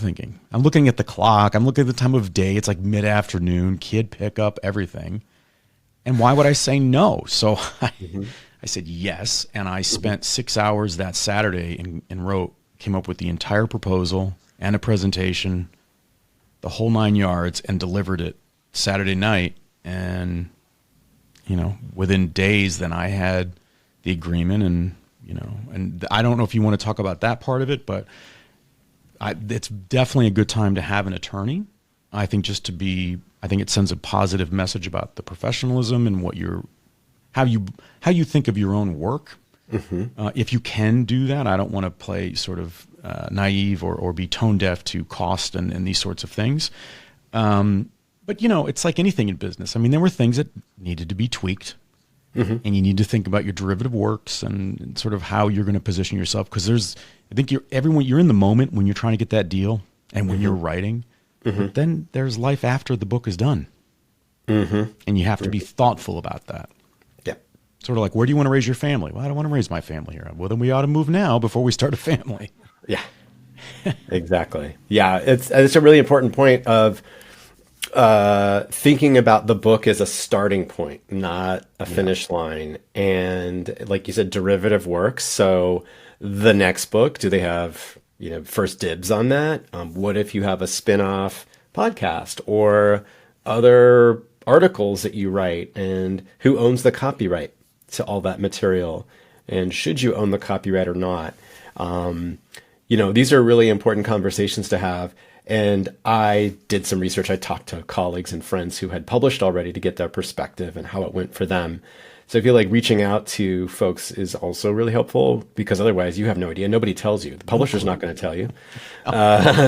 Speaker 2: looking at the clock. I'm looking at the time of day. It's like mid-afternoon, kid pickup, everything. And why would I say no? So I said yes, and I spent 6 hours that Saturday and came up with the entire proposal and a presentation, the whole 9 yards, and delivered it Saturday night. And, within days, then I had the agreement, and I don't know if you want to talk about that part of it, but it's definitely a good time to have an attorney. I think I think it sends a positive message about the professionalism and how you think of your own work. If you can do that, I don't want to play sort of naive or be tone deaf to cost and these sorts of things. But it's like anything in business. I mean, there were things that needed to be tweaked, and you need to think about your derivative works and sort of how you're going to position yourself. Because I think you're in the moment when you're trying to get that deal and when you're writing. But then there's life after the book is done. And you have to be thoughtful about that.
Speaker 1: Yeah.
Speaker 2: Sort of like, where do you want to raise your family? Well, I don't want to raise my family here. Well, then we ought to move now before we start a family.
Speaker 1: Yeah, exactly. Yeah, it's a really important point of thinking about the book as a starting point, not a finish line. And like you said, derivative works. So the next book, do they have first dibs on that? What if you have a spin-off podcast or other articles that you write, and who owns the copyright to all that material? And should you own the copyright or not? These are really important conversations to have. And I did some research. I talked to colleagues and friends who had published already to get their perspective and how it went for them. So I feel like reaching out to folks is also really helpful, because otherwise you have no idea. Nobody tells you. The publisher's not going to tell you.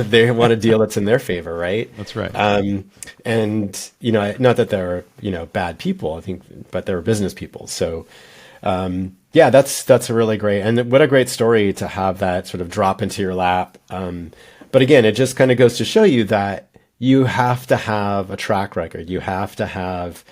Speaker 1: They want a deal that's in their favor, right?
Speaker 2: That's right.
Speaker 1: And, not that they're, bad people, I think, but they're business people. So, that's a really great, and what a great story to have that sort of drop into your lap. But again, it just kind of goes to show you that you have to have a track record. You have to have,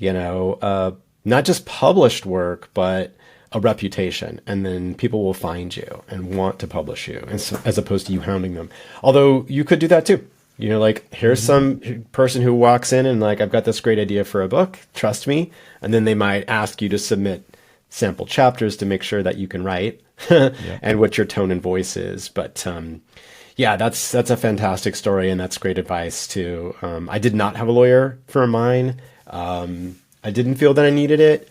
Speaker 1: not just published work, but a reputation, and then people will find you and want to publish you, and so, as opposed to you hounding them. Although you could do that too. Like, here's some person who walks in and like, I've got this great idea for a book, trust me. And then they might ask you to submit sample chapters to make sure that you can write and what your tone and voice is. But yeah, that's a fantastic story, and that's great advice too. I did not have a lawyer for mine. I didn't feel that I needed it,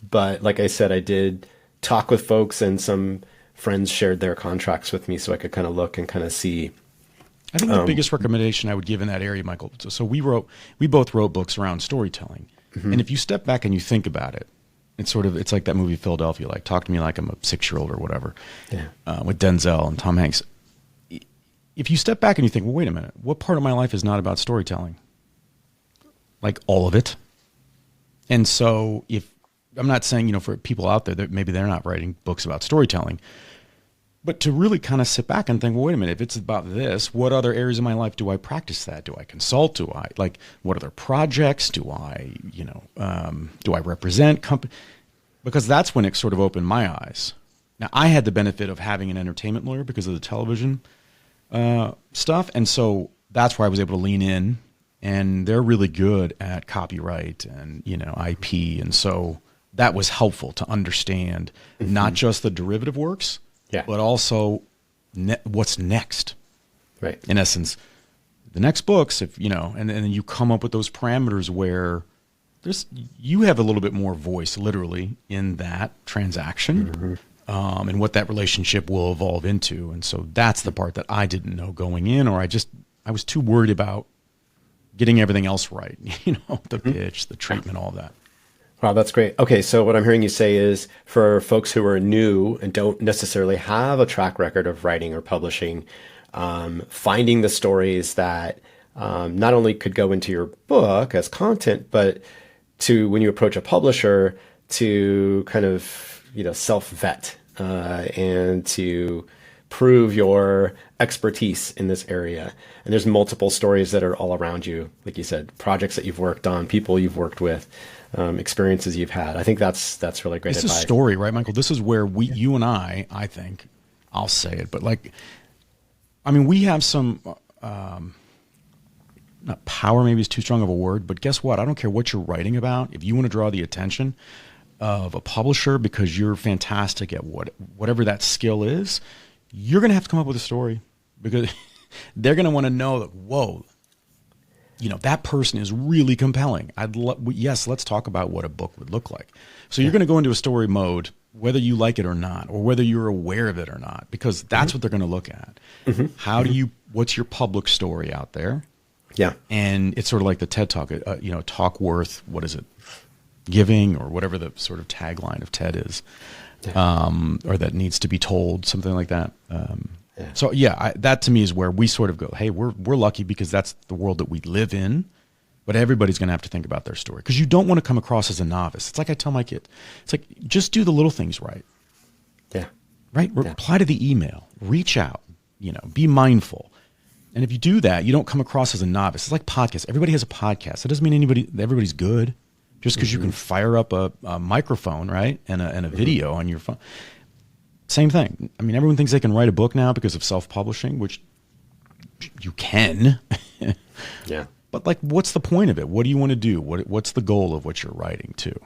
Speaker 1: but like I said, I did talk with folks, and some friends shared their contracts with me so I could kind of look and kind of see.
Speaker 2: I think the biggest recommendation I would give in that area, Michael, so we both wrote books around storytelling. And if you step back and you think about it, it's like that movie Philadelphia, like Talk to Me Like I'm a 6-year-old or whatever, with Denzel and Tom Hanks. If you step back and you think, well, wait a minute, what part of my life is not about storytelling? Like all of it. And so I'm not saying, for people out there that maybe they're not writing books about storytelling, but to really kind of sit back and think, well, wait a minute, if it's about this, what other areas of my life do I practice that? Do I consult? What other projects do I represent company? Because that's when it sort of opened my eyes. Now, I had the benefit of having an entertainment lawyer because of the television stuff. And so that's where I was able to lean in, and they're really good at copyright and, IP. And so that was helpful to understand not just the derivative works, but also what's next.
Speaker 1: Right.
Speaker 2: In essence, the next books, and then you come up with those parameters where you have a little bit more voice, literally, in that transaction, and what that relationship will evolve into. And so that's the part that I didn't know going in, or I was too worried about getting everything else right. The pitch, the treatment, all that.
Speaker 1: Wow, that's great. Okay, so what I'm hearing you say is, for folks who are new and don't necessarily have a track record of writing or publishing, finding the stories that not only could go into your book as content, but to, when you approach a publisher, to kind of, self-vet and to prove your expertise in this area. And there's multiple stories that are all around you, like you said, projects that you've worked on, people you've worked with, experiences you've had. I think that's really great advice.
Speaker 2: It's a story, right, Michael? This is where you and I think, I'll say it, but we have some, not power maybe is too strong of a word, but guess what? I don't care what you're writing about. If you want to draw the attention of a publisher because you're fantastic at whatever that skill is, you're going to have to come up with a story, because they're going to want to know that, whoa, that person is really compelling. Yes, let's talk about what a book would look like. So you're going to go into a story mode, whether you like it or not, or whether you're aware of it or not, because that's what they're going to look at. What's your public story out there?
Speaker 1: Yeah.
Speaker 2: And it's sort of like the TED Talk, talk worth, what is it? Giving, or whatever the sort of tagline of TED is, or that needs to be told, something like that. So that to me is where we sort of go, hey, we're lucky because that's the world that we live in, but everybody's going to have to think about their story, because you don't want to come across as a novice. It's like I tell my kid, it's like, just do the little things right.
Speaker 1: Yeah.
Speaker 2: Right? Reply to the email, reach out, be mindful. And if you do that, you don't come across as a novice. It's like podcasts. Everybody has a podcast. That doesn't mean everybody's good. Just because you can fire up a microphone, right, and a video on your phone. Same thing. Everyone thinks they can write a book now because of self-publishing, which you can.
Speaker 1: Yeah.
Speaker 2: But what's the point of it? What do you want to do? What's the goal of what you're writing too?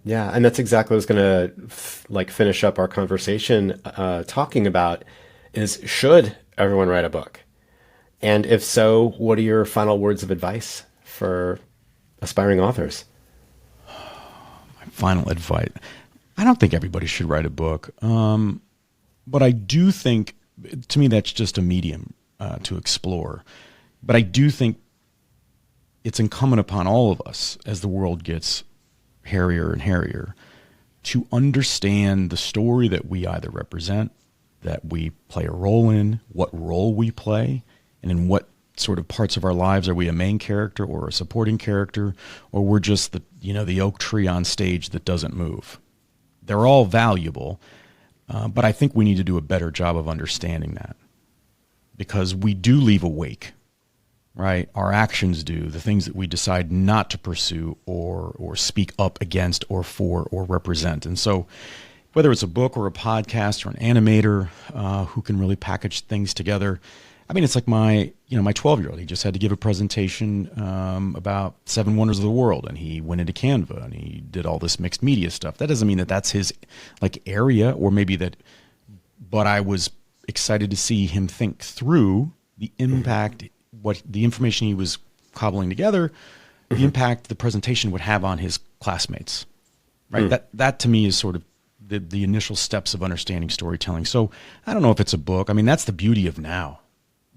Speaker 1: Yeah, and that's exactly what I was going to finish up our conversation talking about is, should everyone write a book? And if so, what are your final words of advice for aspiring authors?
Speaker 2: Final advice. I don't think everybody should write a book. But I do think, to me, that's just a medium to explore. But I do think it's incumbent upon all of us, as the world gets hairier and hairier, to understand the story that we either represent, that we play a role in, what role we play, and in what sort of parts of our lives are we a main character or a supporting character, or we're just the oak tree on stage that doesn't move. They're all valuable, but I think we need to do a better job of understanding that, because we do leave a wake. right? Our actions do, the things that we decide not to pursue or speak up against or for or represent. And so whether it's a book or a podcast or an animator who can really package things together, I mean, it's like my 12-year-old. He just had to give a presentation about 7 wonders of the world, and he went into Canva and he did all this mixed media stuff. That doesn't mean that that's his like area, or maybe that, but I was excited to see him think through the impact, what the information he was cobbling together, the impact the presentation would have on his classmates, right? That to me is sort of the initial steps of understanding storytelling. So I don't know if it's a book. I mean, that's the beauty of now.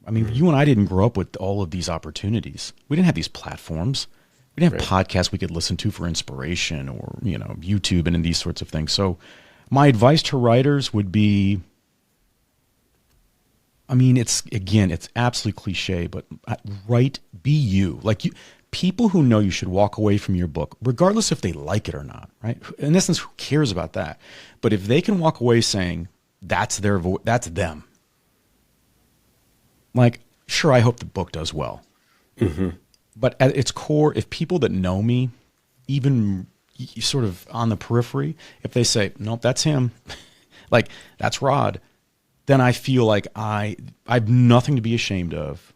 Speaker 2: I mean, you and I didn't grow up with all of these opportunities. We didn't have these platforms. We didn't have podcasts we could listen to for inspiration, or, YouTube and these sorts of things. So my advice to writers would be, I mean, it's absolutely cliche, but write, be you. Like people who know you should walk away from your book, regardless if they like it or not, right? In essence, who cares about that? But if they can walk away saying that's their voice, that's them. Like, sure, I hope the book does well. But at its core, if people that know me, even sort of on the periphery, if they say, nope, that's him, like, that's Rod, then I feel like I've nothing to be ashamed of,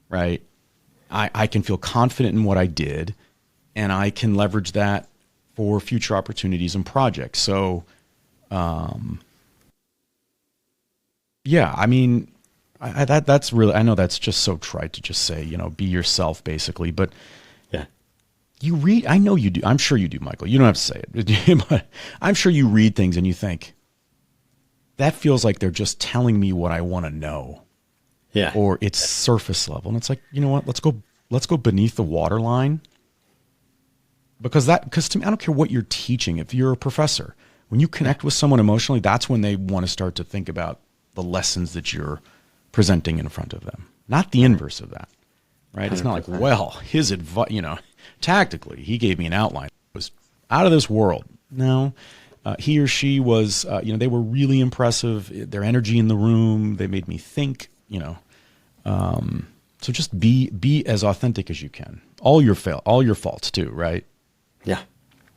Speaker 2: right? I can feel confident in what I did, and I can leverage that for future opportunities and projects. So, yeah, I mean, that's really, I know that's just so trite to just say, be yourself, basically. But
Speaker 1: yeah,
Speaker 2: you read, I know you do. I'm sure you do, Michael. You don't have to say it, but I'm sure you read things and you think, that feels like they're just telling me what I want to know.
Speaker 1: Yeah.
Speaker 2: Or it's surface level. And it's like, you know what, let's go beneath the waterline. Because to me, I don't care what you're teaching. If you're a professor, when you connect with someone emotionally, that's when they want to start to think about the lessons that you're presenting in front of them. Not the inverse of that, right? 100%. It's not like, well, his advice, tactically, he gave me an outline. It was out of this world. No, he or she was, they were really impressive. Their energy in the room, they made me think, so just be as authentic as you can. All your faults too, right?
Speaker 1: Yeah,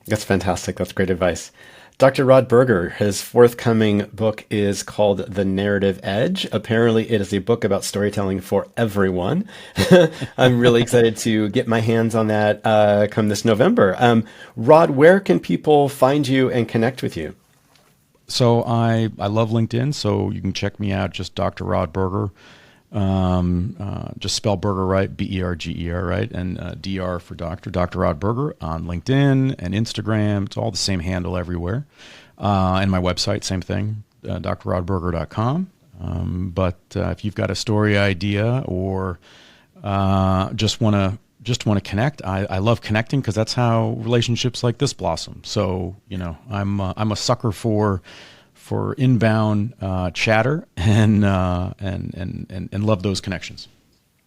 Speaker 1: that's fantastic. That's great advice. Dr. Rod Berger, his forthcoming book is called The Narrative Edge. Apparently, it is a book about storytelling for everyone. I'm really excited to get my hands on that come this November. Rod, where can people find you and connect with you?
Speaker 2: So I love LinkedIn, so you can check me out, just Dr. Rod Berger. Just spell Berger right, Berger, right? And DR for Dr. Rod Berger on LinkedIn and Instagram. It's all the same handle everywhere. And my website, same thing, drrodberger.com. But if you've got a story idea or just want to connect, I love connecting because that's how relationships like this blossom. So, I'm a sucker for inbound chatter and love those connections.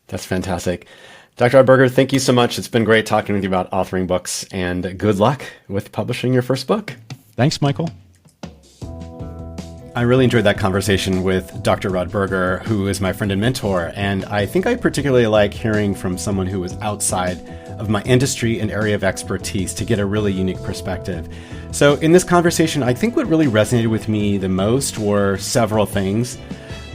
Speaker 1: That's fantastic. Dr. Rod Berger, thank you so much. It's been great talking with you about authoring books, and good luck with publishing your first book.
Speaker 2: Thanks, Michael.
Speaker 1: I really enjoyed that conversation with Dr. Rod Berger, who is my friend and mentor, and I think I particularly like hearing from someone who is outside of my industry and area of expertise to get a really unique perspective. So in this conversation, I think what really resonated with me the most were several things.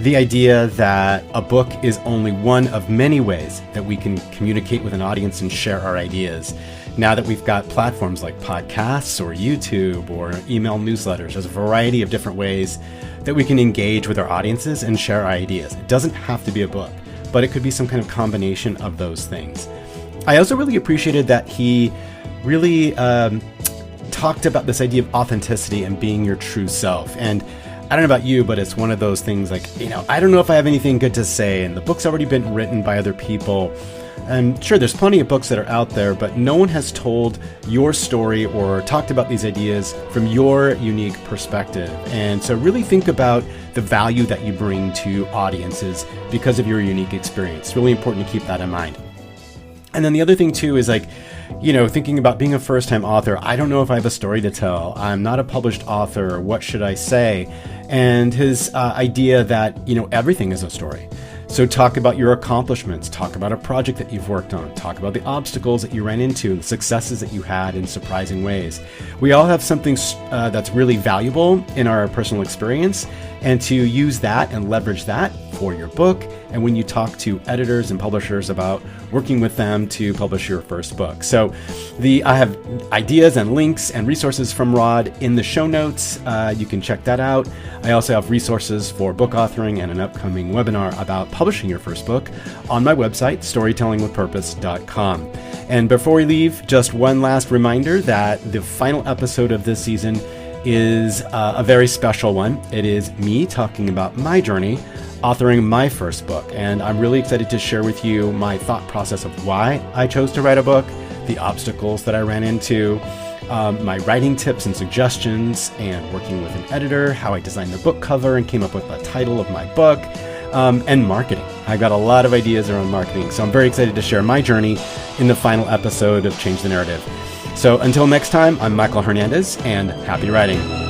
Speaker 1: The idea that a book is only one of many ways that we can communicate with an audience and share our ideas. Now that we've got platforms like podcasts or YouTube or email newsletters, there's a variety of different ways that we can engage with our audiences and share our ideas. It doesn't have to be a book, but it could be some kind of combination of those things. I also really appreciated that he really talked about this idea of authenticity and being your true self. And I don't know about you, but it's one of those things like, I don't know if I have anything good to say, and the book's already been written by other people. And sure, there's plenty of books that are out there, but no one has told your story or talked about these ideas from your unique perspective. And so really think about the value that you bring to audiences because of your unique experience. It's really important to keep that in mind. And then the other thing too is thinking about being a first-time author. I don't know if I have a story to tell. I'm not a published author. What should I say? And his idea that, everything is a story. So talk about your accomplishments, talk about a project that you've worked on, talk about the obstacles that you ran into, the successes that you had in surprising ways. We all have something that's really valuable in our personal experience, and to use that and leverage that for your book, and when you talk to editors and publishers about working with them to publish your first book. So I have ideas and links and resources from Rod in the show notes. You can check that out. I also have resources for book authoring and an upcoming webinar about publishing your first book on my website, storytellingwithpurpose.com. And before we leave, just one last reminder that the final episode of this season is a very special one. It is me talking about my journey authoring my first book. And I'm really excited to share with you my thought process of why I chose to write a book, the obstacles that I ran into, my writing tips and suggestions, and working with an editor, how I designed the book cover and came up with the title of my book, and marketing. I got a lot of ideas around marketing. So I'm very excited to share my journey in the final episode of Change the Narrative. So until next time, I'm Michael Hernandez, and happy writing.